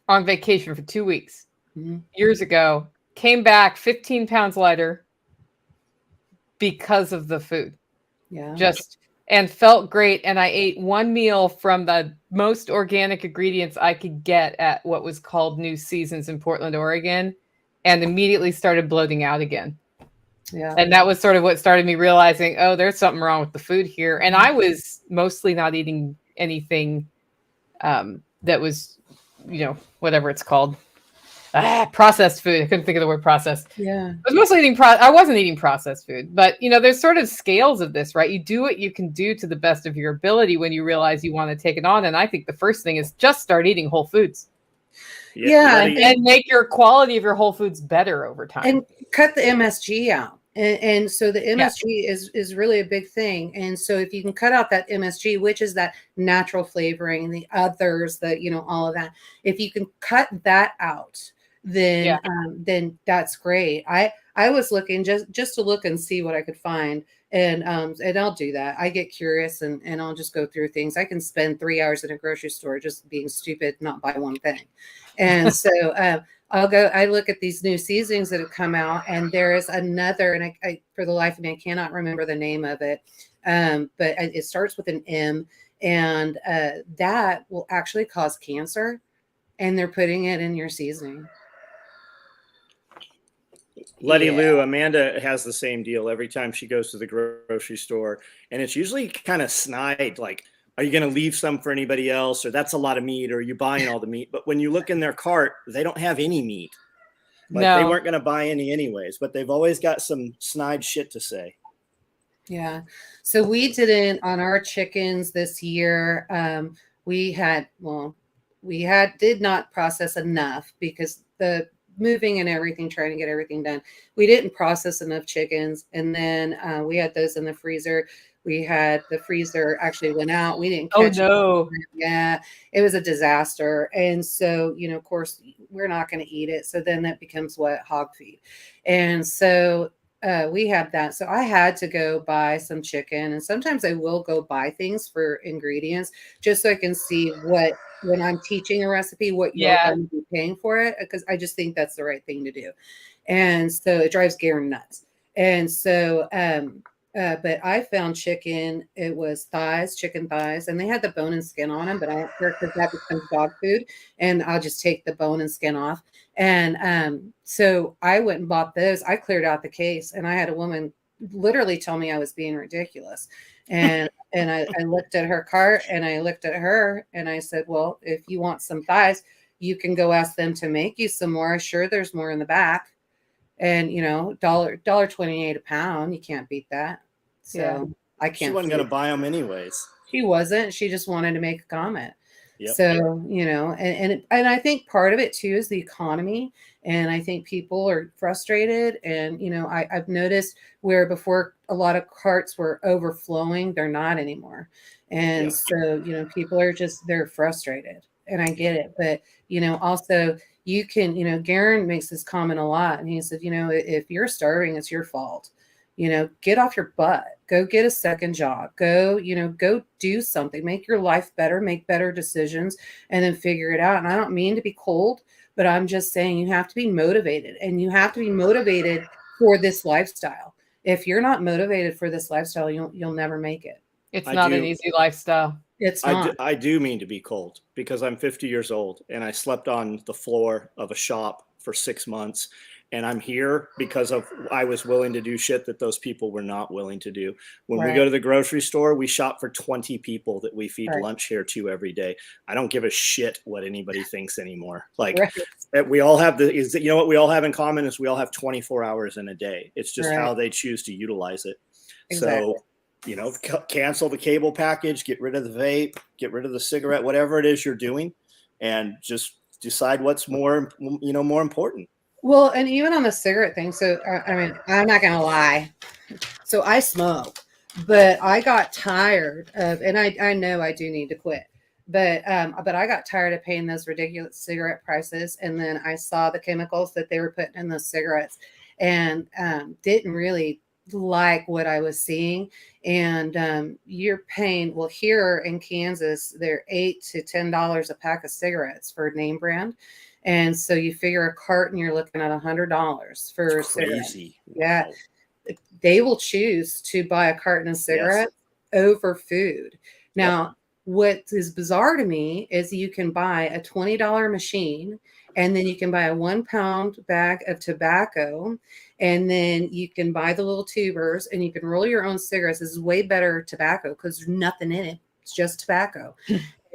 on vacation for 2 weeks years ago. Came back 15 pounds lighter because of the food. Yeah. And felt great. And I ate one meal from the most organic ingredients I could get at what was called New Seasons in Portland, Oregon, and immediately started bloating out again. Yeah. And that was sort of what started me realizing, oh, there's something wrong with the food here. And I was mostly not eating anything that was, whatever it's called. Processed food. I couldn't think of the word processed. Yeah. I was mostly eating I wasn't eating processed food, but there's sort of scales of this, right? You do what you can do to the best of your ability when you realize you want to take it on. And I think the first thing is just start eating whole foods. Yeah. And make your quality of your whole foods better over time. And cut the MSG out. And so the MSG is really a big thing. And so if you can cut out that MSG, which is that natural flavoring, and the others, all of that, if you can cut that out, then that's great. I was looking just to look and see what I could find. And I'll do that. I get curious and I'll just go through things. I can spend 3 hours in a grocery store just being stupid, not buy one thing. And so I look at these new seasonings that have come out, and there is another, and I for the life of me, I cannot remember the name of it. But it starts with an M, and that will actually cause cancer, and they're putting it in your seasoning. Letty Lou, Amanda has the same deal every time she goes to the grocery store. And it's usually kind of snide, like, are you going to leave some for anybody else? Or that's a lot of meat, or are you buying all the meat? But when you look in their cart, they don't have any meat. Like they weren't going to buy any anyways, but they've always got some snide shit to say. Yeah. So we didn't on our chickens this year. We did not process enough because the moving and everything, trying to get everything done. We didn't process enough chickens. And then we had those in the freezer. We had the freezer actually went out. We didn't catch it. Yeah, it was a disaster. And so, of course, we're not going to eat it. So then that becomes hog feed. And so we have that. So I had to go buy some chicken. And sometimes I will go buy things for ingredients just so I can see when I'm teaching a recipe, what you're going to be paying for it. Because I just think that's the right thing to do. And so it drives Garen nuts. And so, but I found chicken. It was chicken thighs, and they had the bone and skin on them, but I don't care because that becomes dog food, and I'll just take the bone and skin off. And so I went and bought those. I cleared out the case, and I had a woman literally tell me I was being ridiculous. And I looked at her cart, and I looked at her, and I said, well, if you want some thighs, you can go ask them to make you some more. Sure, there's more in the back. And $1.28 a pound, you can't beat that. So I can't. She wasn't going to buy them anyways. She wasn't. She just wanted to make a comment. Yep. So and I think part of it too is the economy, and I think people are frustrated. And I've noticed where before a lot of carts were overflowing, they're not anymore. And so people are they're frustrated, and I get it. But also. You can, Garen makes this comment a lot, and he said, if you're starving, it's your fault. Get off your butt, go get a second job, go do something, make your life better, make better decisions, and then figure it out. And I don't mean to be cold, but I'm just saying you have to be motivated, and you have to be motivated for this lifestyle. If you're not motivated for this lifestyle, you'll never make it. It's not an easy lifestyle. It's not. I do mean to be cold because I'm 50 years old and I slept on the floor of a shop for 6 months. And I'm here because I was willing to do shit that those people were not willing to do. When we go to the grocery store, we shop for 20 people that we feed lunch here to every day. I don't give a shit what anybody thinks anymore. Like we all have what we all have in common is we all have 24 hours in a day. It's just how they choose to utilize it. Exactly. So, cancel the cable package, get rid of the vape, get rid of the cigarette, whatever it is you're doing, and just decide what's more important. Well, and even on the cigarette thing. So, I mean, I'm not going to lie. So I smoke, but I got tired of, and I know I do need to quit, but I got tired of paying those ridiculous cigarette prices. And then I saw the chemicals that they were putting in those cigarettes and didn't really like what I was seeing. And you're paying, well, here in Kansas, they're $8 to $10 a pack of cigarettes for name brand. And so you figure a carton, you're looking at $100 for It's cigarettes. crazy. Yeah. Wow. They will choose to buy a carton of cigarettes over food. Now, what is bizarre to me is you can buy a $20 machine and then you can buy a 1 pound bag of tobacco and then you can buy the little tubers and you can roll your own cigarettes. This is way better tobacco because there's nothing in it. It's just tobacco.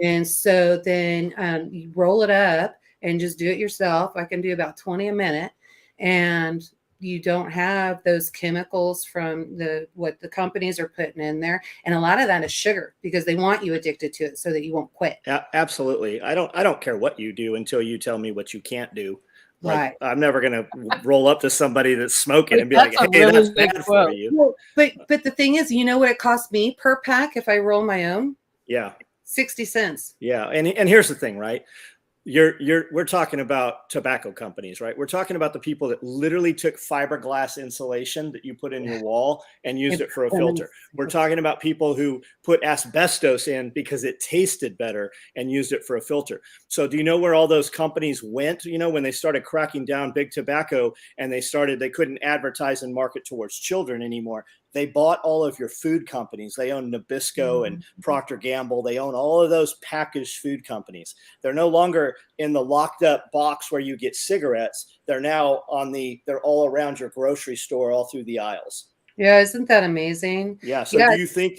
And so then you roll it up and just do it yourself. I can do about 20 a minute. And you don't have those chemicals from what the companies are putting in there. And a lot of that is sugar because they want you addicted to it so that you won't quit. Absolutely. I don't care what you do until you tell me what you can't do. Like, Right. I'm never going to roll up to somebody that's smoking and be like, That's a hey, really that's big bad for quote. you. Well, but the thing is, you know what it costs me per pack if I roll my own? Yeah. 60 cents. Yeah. And here's the thing, right? We're talking about tobacco companies, right? We're talking about the people that literally took fiberglass insulation that you put in your wall and used it for a filter. We're talking about people who put asbestos in because it tasted better and used it for a filter. So do you know where all those companies went? You know, when they started cracking down big tobacco and they couldn't advertise and market towards children anymore. They bought all of your food companies. They own Nabisco and Procter & Gamble. They own all of those packaged food companies. They're no longer in the locked up box where you get cigarettes. They're now they're all around your grocery store, all through the aisles. Yeah, isn't that amazing? Yeah. So do you think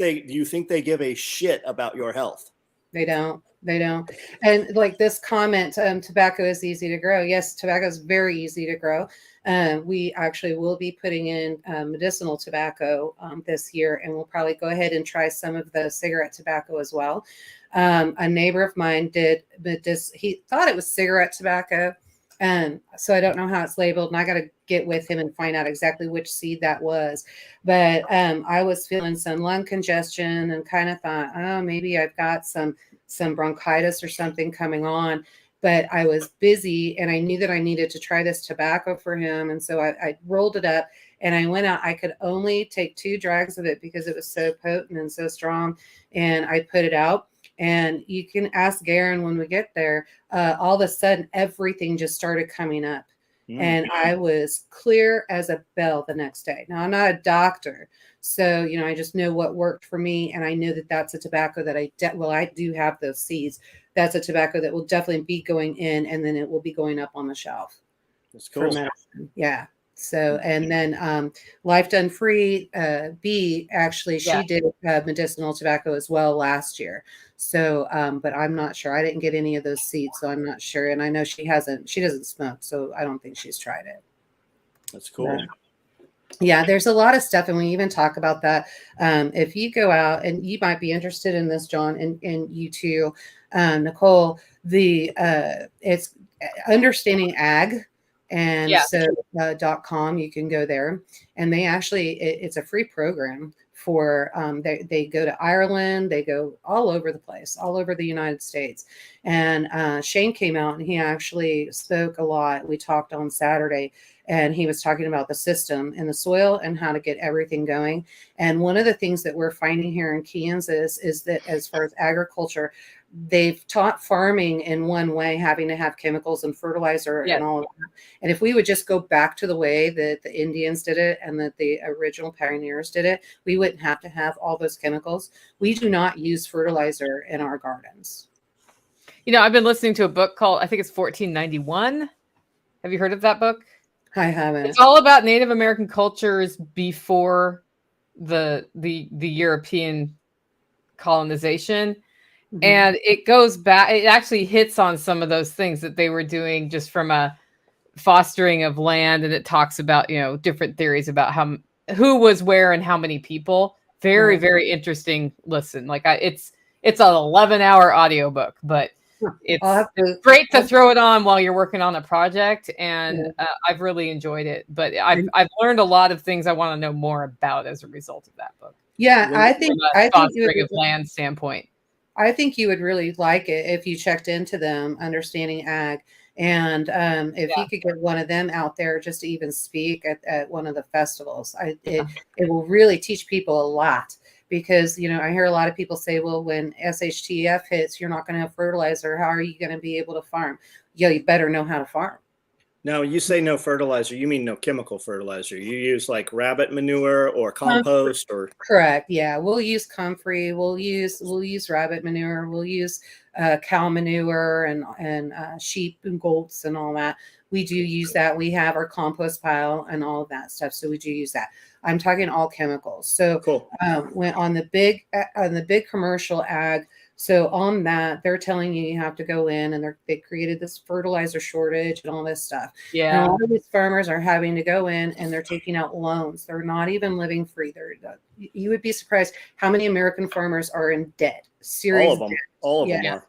they give a shit about your health? They don't. And like this comment, tobacco is easy to grow. Yes, tobacco is very easy to grow. We actually will be putting in medicinal tobacco this year, and we'll probably go ahead and try some of the cigarette tobacco as well. A neighbor of mine did, but he thought it was cigarette tobacco. So I don't know how it's labeled, and I got to get with him and find out exactly which seed that was. But I was feeling some lung congestion and kind of thought, oh, maybe I've got some bronchitis or something coming on. But I was busy and I knew that I needed to try this tobacco for him. And so I rolled it up and I went out. I could only take 2 drags of it because it was so potent and so strong. And I put it out. And you can ask Garen when we get there, all of a sudden, everything just started coming up. And I was clear as a bell the next day. Now, I'm not a doctor. So, you know, I just know what worked for me. And I know that that's a tobacco that I do have those seeds. That's a tobacco that will definitely be going in, and then it will be going up on the shelf. That's cool. For medicine. Yeah. So, and then Life Done Free, B, actually, she did medicinal tobacco as well last year. So, but I'm not sure. I didn't get any of those seeds, so I'm not sure. And I know she doesn't smoke, so I don't think she's tried it. That's cool. Yeah, there's a lot of stuff, and we even talk about that. If you go out, and you might be interested in this, John, and you too, Nicole, it's Understanding Ag. And so .com, you can go there, and they actually, it's a free program for, they go to Ireland, they go all over the place, all over the United States. And Shane came out and he actually spoke a lot. We talked on Saturday, and he was talking about the system in the soil and how to get everything going. And one of the things that we're finding here in Kansas is that as far as agriculture, they've taught farming in one way, having to have chemicals and fertilizer and all of that. And if we would just go back to the way that the Indians did it and that the original pioneers did it, we wouldn't have to have all those chemicals. We do not use fertilizer in our gardens. You know, I've been listening to a book called, I think it's 1491. Have you heard of that book? I haven't. It's all about Native American cultures before the European colonization. Mm-hmm. And it goes back, it actually hits on some of those things that they were doing just from a fostering of land. And it talks about, you know, different theories about who was where and how many people. Very, very interesting listen. Like it's an 11-hour audiobook, but It's I'll have to. great to throw it on while you're working on a project, and I've really enjoyed it. But I've learned a lot of things I want to know more about as a result of that book. Yeah, From I a think fostering of land standpoint. I think you would really like it if you checked into them, Understanding Ag. And if you could get one of them out there just to even speak at one of the festivals, it will really teach people a lot. Because, you know, I hear a lot of people say, well, when SHTF hits, you're not going to have fertilizer. How are you going to be able to farm? Yeah, you better know how to farm. Now, you say no fertilizer, you mean no chemical fertilizer. You use like rabbit manure or compost or correct. Yeah, we'll use comfrey. We'll use rabbit manure. We'll use cow manure and sheep and goats and all that. We do use that. We have our compost pile and all of that stuff. So we do use that. I'm talking all chemicals. So cool. When on the big commercial ag. So on that, they're telling you have to go in, and they created this fertilizer shortage and all this stuff. Yeah. And a lot of these farmers are having to go in, and they're taking out loans. They're not even living free. You would be surprised how many American farmers are in debt. Serious all of them. debt. All of them are.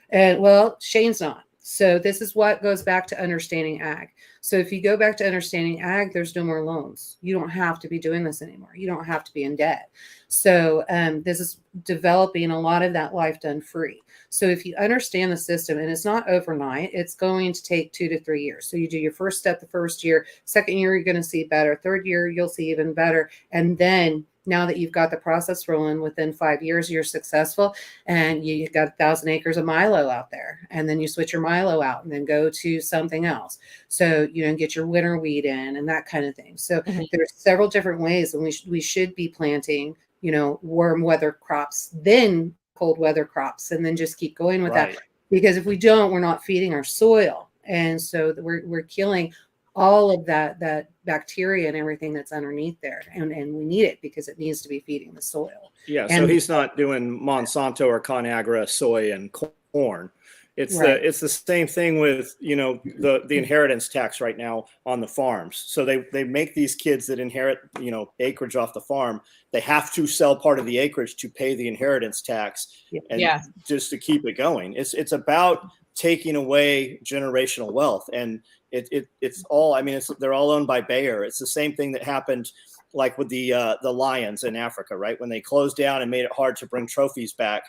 And well, Shane's not. So this is what goes back to Understanding Ag. So if you go back to Understanding Ag, there's no more loans. You don't have to be doing this anymore. You don't have to be in debt. So this is developing a lot of that life done free. So if you understand the system, and it's not overnight, it's going to take 2 to 3 years. So you do your first step the first year, second year, you're going to see better. Third year, you'll see even better. And then now that you've got the process rolling, within 5 years, you're successful, and you've got 1,000 acres of milo out there. And then you switch your milo out and then go to something else. So, you know, get your winter wheat in and that kind of thing. So there's several different ways, and we should be planting, you know, warm weather crops, then cold weather crops, and then just keep going with that. Because if we don't, we're not feeding our soil. And so we're killing all of that bacteria and everything that's underneath there. And we need it because it needs to be feeding the soil. Yeah. So he's not doing Monsanto or ConAgra soy and corn. It's the same thing with, you know, the inheritance tax right now on the farms. So they make these kids that inherit, you know, acreage off the farm. They have to sell part of the acreage to pay the inheritance tax and just to keep it going. It's about taking away generational wealth. And it's all, I mean, they're all owned by Bayer. It's the same thing that happened like with the lions in Africa, right? When they closed down and made it hard to bring trophies back,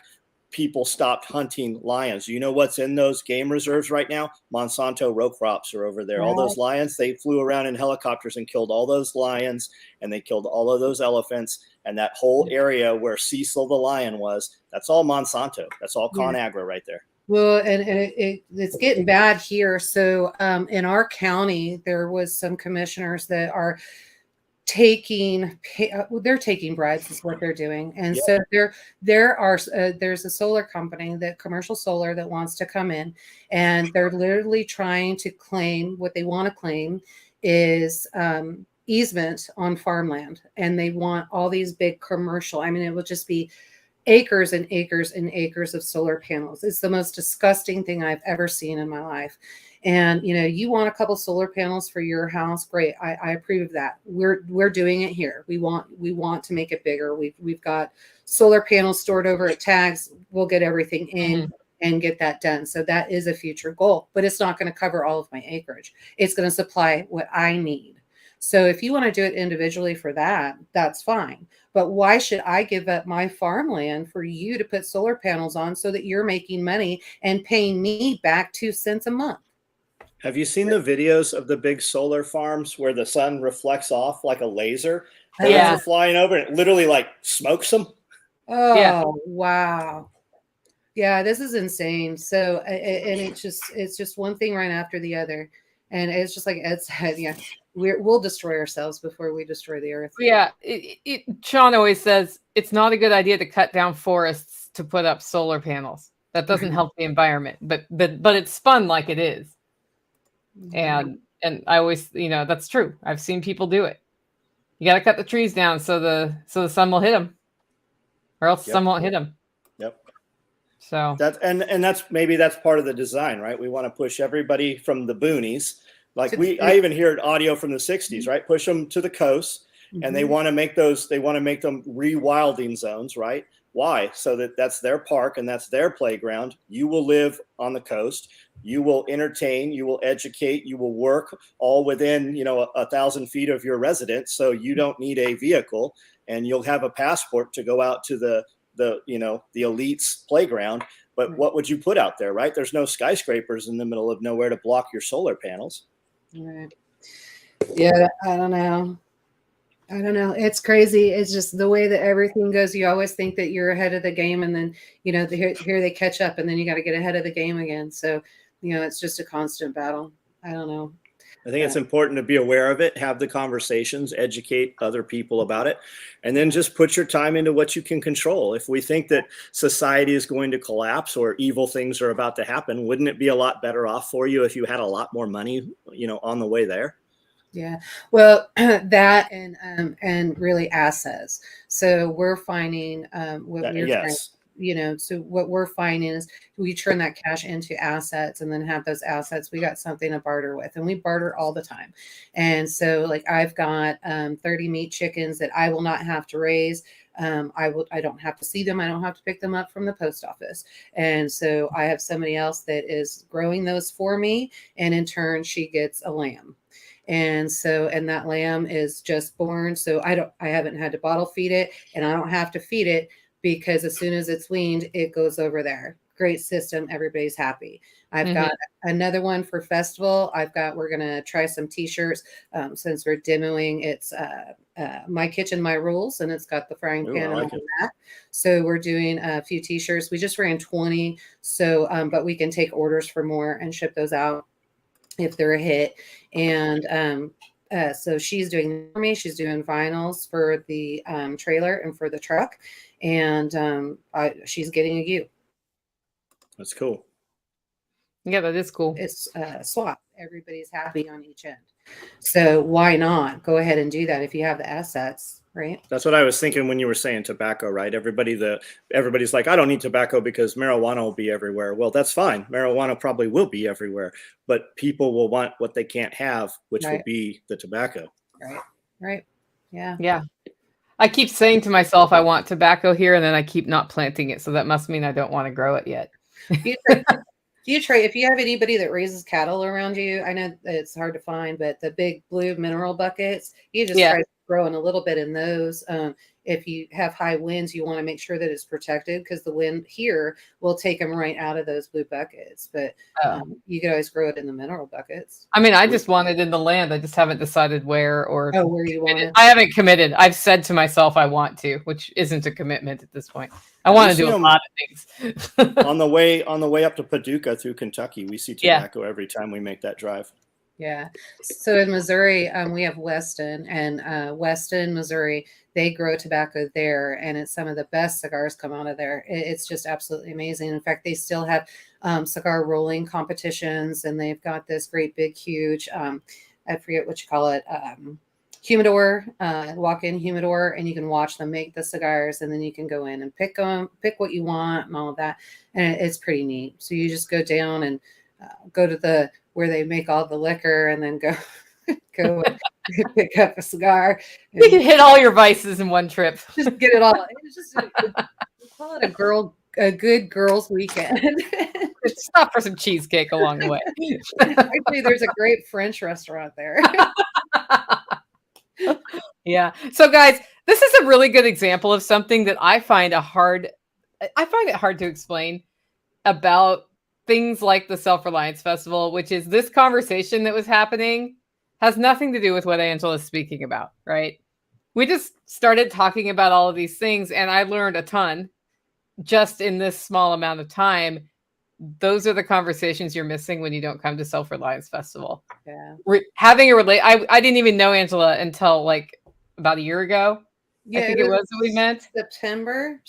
people stopped hunting lions. You know what's in those game reserves right now? Monsanto row crops are over there. All those lions, they flew around in helicopters and killed all those lions, and they killed all of those elephants. And that whole area where Cecil the lion was, that's all Monsanto. That's all ConAgra right there. Well, and it's getting bad here. So in our county, there was some commissioners that are taking bribes is what they're doing. And so there's a solar company, that commercial solar, that wants to come in, and they're literally trying to claim, what they want to claim is easement on farmland. And they want all these big commercial, I mean, it will just be acres and acres and acres of solar panels. It's the most disgusting thing I've ever seen in my life. And, you know, you want a couple solar panels for your house. Great. I approve of that. We're doing it here. We want to make it bigger. We've got solar panels stored over at tags. We'll get everything in and get that done. So that is a future goal, but it's not going to cover all of my acreage. It's going to supply what I need. So if you want to do it individually for that, that's fine. But why should I give up my farmland for you to put solar panels on so that you're making money and paying me back 2 cents a month? Have you seen the videos of the big solar farms where the sun reflects off like a laser? Birds are flying over and it literally like smokes them. Oh, wow. Yeah, this is insane. So, and it's just one thing right after the other. And it's just like Ed said, we'll destroy ourselves before we destroy the earth. Yeah. Sean always says it's not a good idea to cut down forests to put up solar panels. That doesn't help the environment, but it's spun like it is. And I always, you know, that's true. I've seen people do it. You got to cut the trees down so the sun will hit them, or else the sun won't hit them. Yep. So that's that's part of the design, right? We want to push everybody from the boonies. Like I even hear audio from the 60s, right? Push them to the coast, and they want to make them rewilding zones, right? Why? So that's their park and that's their playground. You will live on the coast. You will entertain, you will educate, you will work all within, 1,000 feet of your residence. So you don't need a vehicle, and you'll have a passport to go out to the elite's playground. But what would you put out there, right? There's no skyscrapers in the middle of nowhere to block your solar panels. Right. Yeah, I don't know. It's crazy. It's just the way that everything goes. You always think that you're ahead of the game, and then, here they catch up, and then you got to get ahead of the game again. So, it's just a constant battle. I don't know. I think it's important to be aware of it, have the conversations, educate other people about it, and then just put your time into what you can control. If we think that society is going to collapse or evil things are about to happen, wouldn't it be a lot better off for you if you had a lot more money, on the way there? Yeah, well, that and really assets. So we're finding so what we're finding is we turn that cash into assets, and then have those assets. We got something to barter with, and we barter all the time. And so, like, I've got 30 meat chickens that I will not have to raise. I don't have to see them. I don't have to pick them up from the post office. And so I have somebody else that is growing those for me, and in turn, she gets a lamb. And that lamb is just born. So I haven't had to bottle feed it, and I don't have to feed it, because as soon as it's weaned, it goes over there. Great system. Everybody's happy. I've got another one for festival. We're going to try some t-shirts since we're demoing. It's My Kitchen, My Rules, and it's got the frying pan and all that. So we're doing a few t-shirts. We just ran 20. So, but we can take orders for more and ship those out if they're a hit. And so she's doing for me. She's doing vinyls for the trailer and for the truck, and she's getting a U. That's cool. Yeah, that is cool. It's swap. Everybody's happy on each end. So why not go ahead and do that if you have the assets, right? That's what I was thinking when you were saying tobacco, right? Everybody's like, I don't need tobacco because marijuana will be everywhere. Well, that's fine. Marijuana probably will be everywhere, but people will want what they can't have, which will be the tobacco. Right. Yeah. Yeah. I keep saying to myself, I want tobacco here, and then I keep not planting it. So that must mean I don't want to grow it yet. If you have anybody that raises cattle around you, I know that it's hard to find, but the big blue mineral buckets, you just try growing a little bit in those. If you have high winds, you want to make sure that it's protected, because the wind here will take them right out of those blue buckets. But you can always grow it in the mineral buckets. I mean, I just want it in the land. I just haven't decided where where you want it. I haven't committed. I've said to myself I want to, which isn't a commitment at this point. I want to do a lot of things. on the way up to Paducah through Kentucky, we see tobacco every time we make that drive. Yeah. So in Missouri, we have Weston, and Weston, Missouri, they grow tobacco there, and it's some of the best cigars come out of there. It's just absolutely amazing. In fact, they still have cigar rolling competitions, and they've got this great big, huge, I forget what you call it, humidor, walk-in humidor, and you can watch them make the cigars, and then you can go in and pick what you want and all of that. And it's pretty neat. So you just go down and go to where they make all the liquor, and then go pick up a cigar. You can hit all your vices in one trip. Just get it all. It's just we call it a good girls' weekend. Stop for some cheesecake along the way. Actually, there's a great French restaurant there. Yeah. So guys, this is a really good example of something that I find it hard to explain about things like the Self Reliance Festival, which is this conversation that was happening has nothing to do with what Angela's speaking about, right? We just started talking about all of these things, and I learned a ton just in this small amount of time. Those are the conversations you're missing when you don't come to Self Reliance Festival. Yeah. Having I didn't even know Angela until like about a year ago. Yeah, I think it was that we met. September.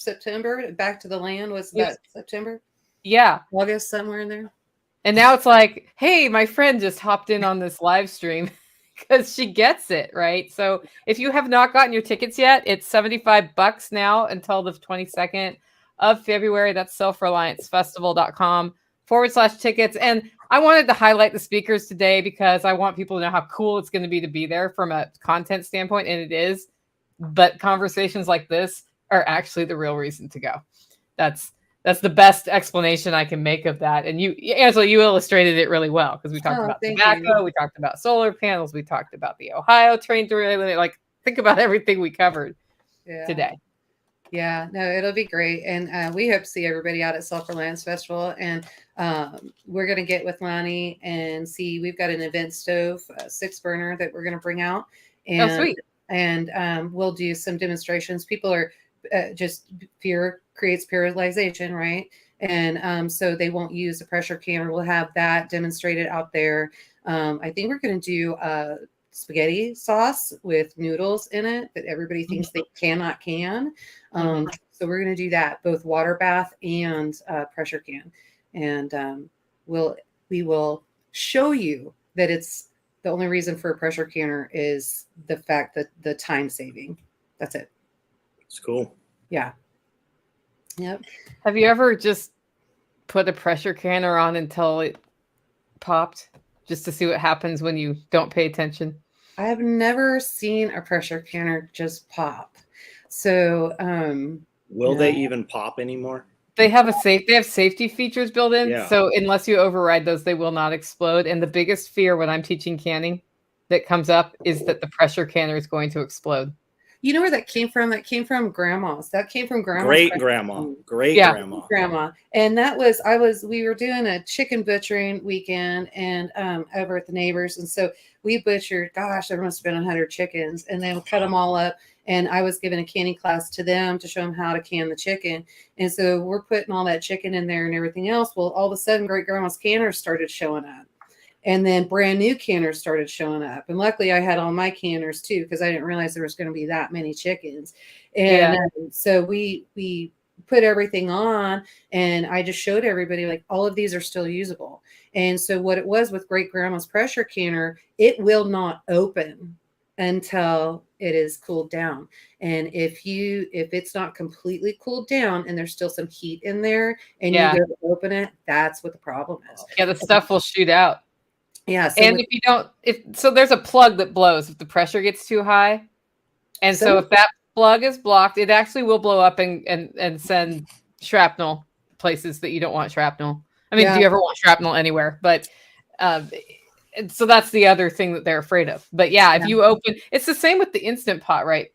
Back to the Land was that September? Yeah. August, somewhere in there. And now it's like, hey, my friend just hopped in on this live stream because she gets it, right? So if you have not gotten your tickets yet, it's $75 now until the 22nd of February. That's selfreliancefestival.com/tickets. And I wanted to highlight the speakers today because I want people to know how cool it's going to be there from a content standpoint, and it is. But conversations like this are actually the real reason to go. That's the best explanation I can make of that. And you, Angela, you illustrated it really well because we talked about tobacco, we talked about solar panels, we talked about the Ohio train through. Like, think about everything we covered today. Yeah, no, it'll be great. And we hope to see everybody out at Self Reliance Festival. And we're going to get with Lonnie and see, we've got an event stove, a 6-burner that we're going to bring out. And, sweet. And we'll do some demonstrations. People are just, fear creates paralyzation, right? And so they won't use a pressure canner. We'll have that demonstrated out there. I think we're going to do spaghetti sauce with noodles in it that everybody thinks they cannot can. So we're going to do that, both water bath and pressure can. And we will show you that it's the only reason for a pressure canner is the fact that the time saving. That's it. It's cool. Yeah. Yep. Have you ever just put a pressure canner on until it popped just to see what happens when you don't pay attention? I have never seen a pressure canner just pop. So, will they even pop anymore? They have they have safety features built in. Yeah. So unless you override those, they will not explode. And the biggest fear when I'm teaching canning that comes up is that the pressure canner is going to explode. You know where that came from? That came from grandma's. That came from grandma's. Great-grandma. And that was, we were doing a chicken butchering weekend and over at the neighbors. And so we butchered, gosh, there must have been 100 chickens, and they would cut them all up. And I was giving a canning class to them to show them how to can the chicken. And so we're putting all that chicken in there and everything else. Well, all of a sudden, great grandma's canners started showing up. And then brand new canners started showing up. And luckily I had all my canners too, because I didn't realize there was going to be that many chickens. And so we put everything on, and I just showed everybody, like, all of these are still usable. And so what it was with great grandma's pressure canner, it will not open until it is cooled down. And if it's not completely cooled down and there's still some heat in there and you go to open it, that's what the problem is. Yeah, the stuff will shoot out. Yeah. So and so there's a plug that blows if the pressure gets too high. And so if that plug is blocked, it actually will blow up and send shrapnel places that you don't want shrapnel. I mean, do you ever want shrapnel anywhere? But so that's the other thing that they're afraid of. But if you open, it's the same with the Instant Pot, right?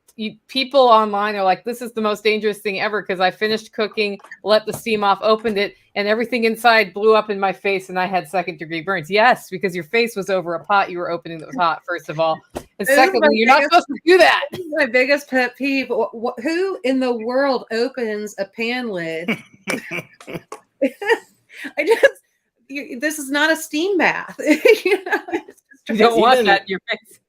People online are like, this is the most dangerous thing ever because I finished cooking, let the steam off, opened it, and everything inside blew up in my face and I had 2nd-degree burns. Yes, because your face was over a pot you were opening that was hot, first of all. And secondly, you're not supposed to do that. This is my biggest pet peeve. Who in the world opens a pan lid? This is not a steam bath. You don't want that in your face.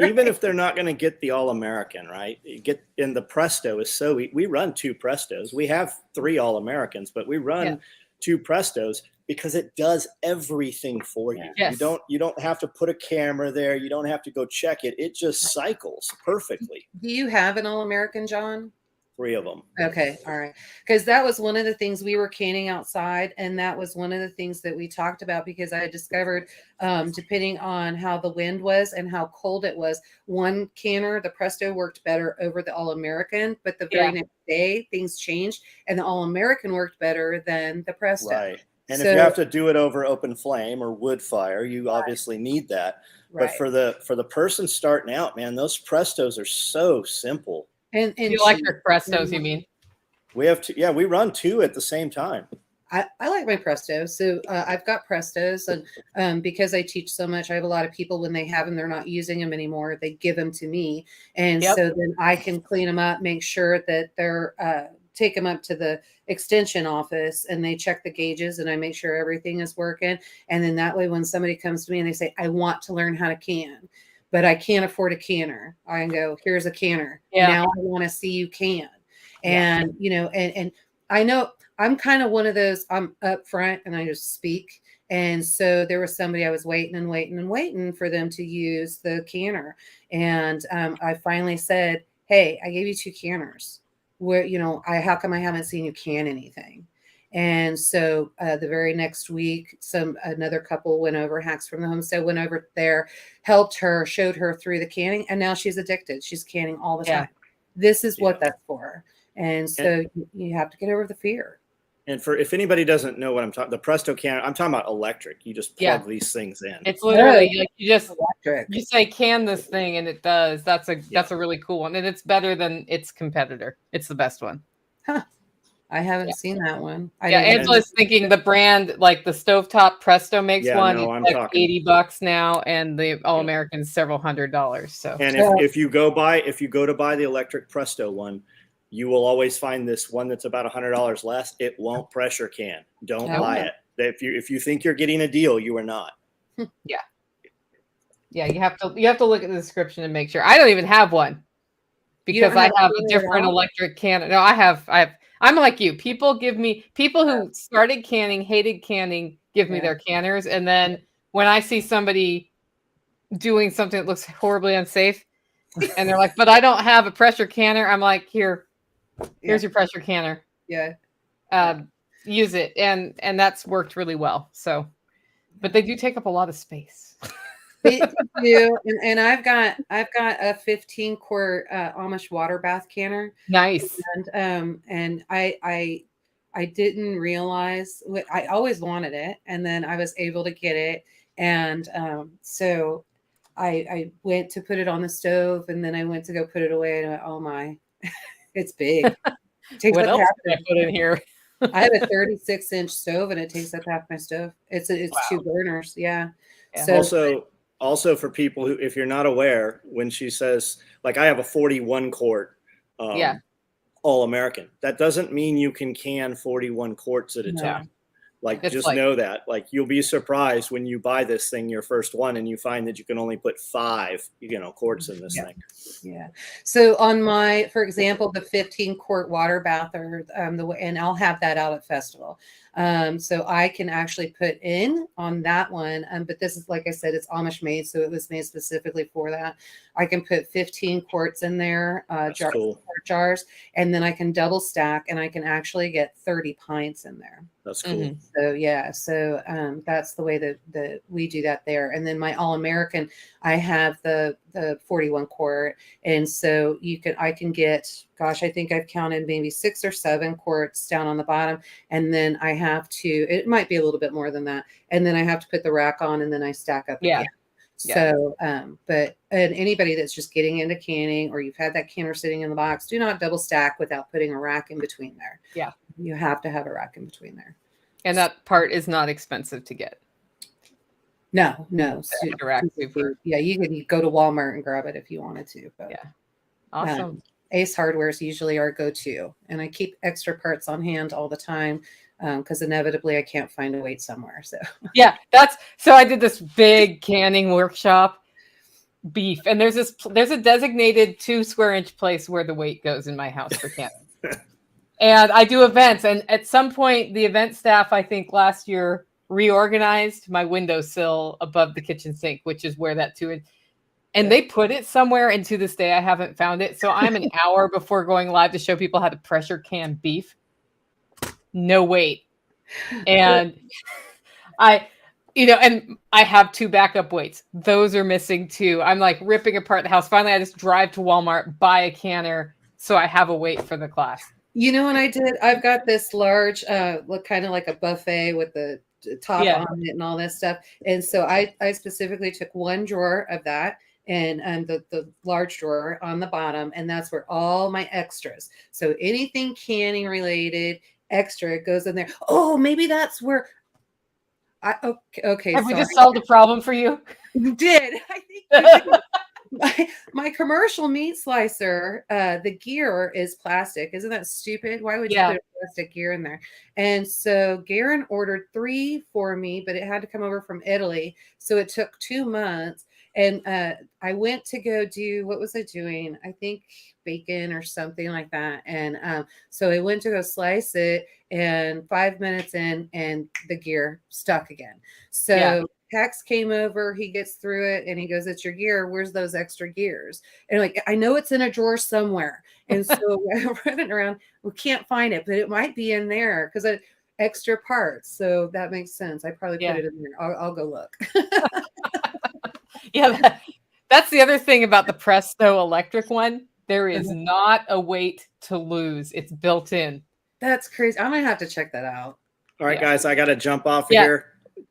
Even if they're not going to get the All-American, right? Get in the Presto is so we run 2 Prestos. We have 3 All-Americans, but we run 2 Prestos because it does everything for you. Yes. You don't have to put a camera there. You don't have to go check it. It just cycles perfectly. Do you have an All-American, John? 3 of them. Okay. All right. Because that was one of the things we were canning outside. And that was one of the things that we talked about because I discovered, depending on how the wind was and how cold it was, one canner, the Presto, worked better over the All-American. But the very next day, things changed and the All-American worked better than the Presto. Right. And if you have to do it over open flame or wood fire, you obviously need that. But for the person starting out, man, those Prestos are so simple. And you like your Prestos, you mean? We have we run 2 at the same time. I like my Prestos. So I've got Prestos, and because I teach so much, I have a lot of people when they have them, they're not using them anymore. They give them to me. And so then I can clean them up, make sure that they're take them up to the extension office and they check the gauges and I make sure everything is working. And then that way, when somebody comes to me and they say, I want to learn how to can, but I can't afford a canner, I can go, here's a canner. Now I want to see you can. And, and I know I'm kind of one of those, I'm up front and I just speak. And so there was somebody I was waiting for them to use the canner. And I finally said, hey, I gave you 2 canners. Where, how come I haven't seen you can anything? And so the very next week, another couple went over, Hacks from the Homestead went over there, helped her, showed her through the canning, and now she's addicted. She's canning all the time. This is what that's for. And so you have to get over the fear. And for if anybody doesn't know what I'm talking, the Presto canner, I'm talking about electric. You just plug these things in. It's literally like Electric. you say can this thing and it does. That's a really cool one, and it's better than its competitor. It's the best one. Huh. I haven't seen that one. Angela's thinking the brand, like the stovetop Presto makes one. No, it's I'm like talking $80 now, and the All American's several $100s. So, and if you go to buy the electric Presto one, you will always find this one that's about $100 less. It won't pressure can. Don't buy it. If you think you're getting a deal, you are not. Yeah, you have to look at the description and make sure. I don't even have one because I have a different electric can. No, I have. I'm like you. People who started canning, hated canning, give me their canners. And then when I see somebody doing something that looks horribly unsafe and they're like, but I don't have a pressure canner. I'm like, here's your pressure canner. Yeah. Use it. And that's worked really well. So, but they do take up a lot of space. They do, and I've got a 15-quart Amish water bath canner. Nice. And I didn't realize I always wanted it, and then I was able to get it, and so I went to put it on the stove, and then I went to go put it away, and I went, oh my, it's big. What else did I put in here? I have a 36-inch stove, and it takes up half my stove. It's 2 burners. Yeah. So also for people who, if you're not aware, when she says, like, I have a 41 quart All American, that doesn't mean you can can 41 quarts at a time. Like, just know that, like, you'll be surprised when you buy this thing, your first one, and you find that you can only put 5, quarts in this thing. Yeah. So on for example, the 15-quart water bath, and I'll have that out at Festival. So I can actually put in on that one. But this is, like I said, it's Amish made. So it was made specifically for that. I can put 15 quarts in there, jars, and then I can double stack, and I can actually get 30 pints in there. That's cool. So that's the way that we do that there. And then my All American, I have the 41 quart, and so I can get, gosh, I think I've counted maybe 6 or 7 quarts down on the bottom, and then I have to, it might be a little bit more than that, and then I have to put the rack on, and then I stack up again. So, but anybody that's just getting into canning, or you've had that canner sitting in the box, do not double stack without putting a rack in between there. Yeah. You have to have a rack in between there. And that part is not expensive to get. No. Yeah, you can go to Walmart and grab it if you wanted to. But, awesome. Ace Hardware is usually our go-to, and I keep extra parts on hand all the time because inevitably I can't find a weight somewhere. So so I did this big canning workshop, beef, and there's a designated 2 square inch place where the weight goes in my house for canning. And I do events, and at some point the event staff, I think last year, reorganized my windowsill above the kitchen sink, which is where that 2 inch. And they put it somewhere, and to this day I haven't found it. So I'm an hour before going live to show people how to pressure can beef. No weight. And and I have 2 backup weights. Those are missing too. I'm like ripping apart the house. Finally, I just drive to Walmart, buy a canner, so I have a weight for the class. And I've got this large, look kind of like a buffet with the top on it and all that stuff. And so I specifically took 1 drawer of that, and the large drawer on the bottom, and that's where all my extras. So anything canning related extra goes in there. Oh, maybe that's where. Okay. Have we just solved the problem for you? You did. I think you did. My commercial meat slicer, the gear is plastic. Isn't that stupid? Why would you put a plastic gear in there? And so Garen ordered 3 for me, but it had to come over from Italy. So it took 2 months. And I went to go do, what was I doing? I think bacon or something like that. And so I went to go slice it, and 5 minutes in, and the gear stuck again. So Tex came over, he gets through it, and he goes, "It's your gear. Where's those extra gears?" And like, I know it's in a drawer somewhere. And so we're running around, we can't find it, but it might be in there because extra parts. So that makes sense. I probably put it in there. I'll go look. That's the other thing about the Presto electric one. There is not a weight to lose. It's built in. That's crazy. I'm gonna have to check that out. All right, Yeah. guys, I got to jump off Yeah. here.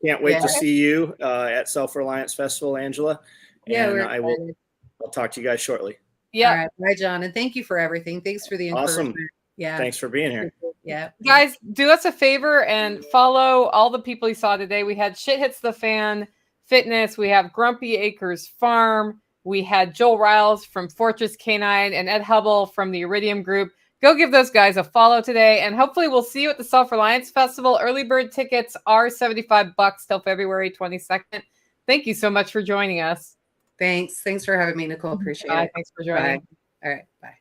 Can't wait Yeah. to see you at Self Reliance Festival, Angela. Yeah, And we're I will. excited. I'll talk to you guys shortly. Yeah. All right. Bye, John. And thank you for everything. Thanks for the Awesome. encouragement. Yeah. Thanks for being here. Yeah. Guys, do us a favor and follow all the people you saw today. We had Shit Hits the Fan Fitness. We have Grumpy Acres Farm. We had Joel Riles from Fortress Canine and Ed Hubble from the Iridium Group. Go give those guys a follow today, and hopefully we'll see you at the Self Reliance Festival. Early bird tickets are $75 till February 22nd. Thank you so much for joining us. Thanks. Thanks for having me, Nicole. Appreciate Bye. it. Thanks for joining. Bye. All right. Bye.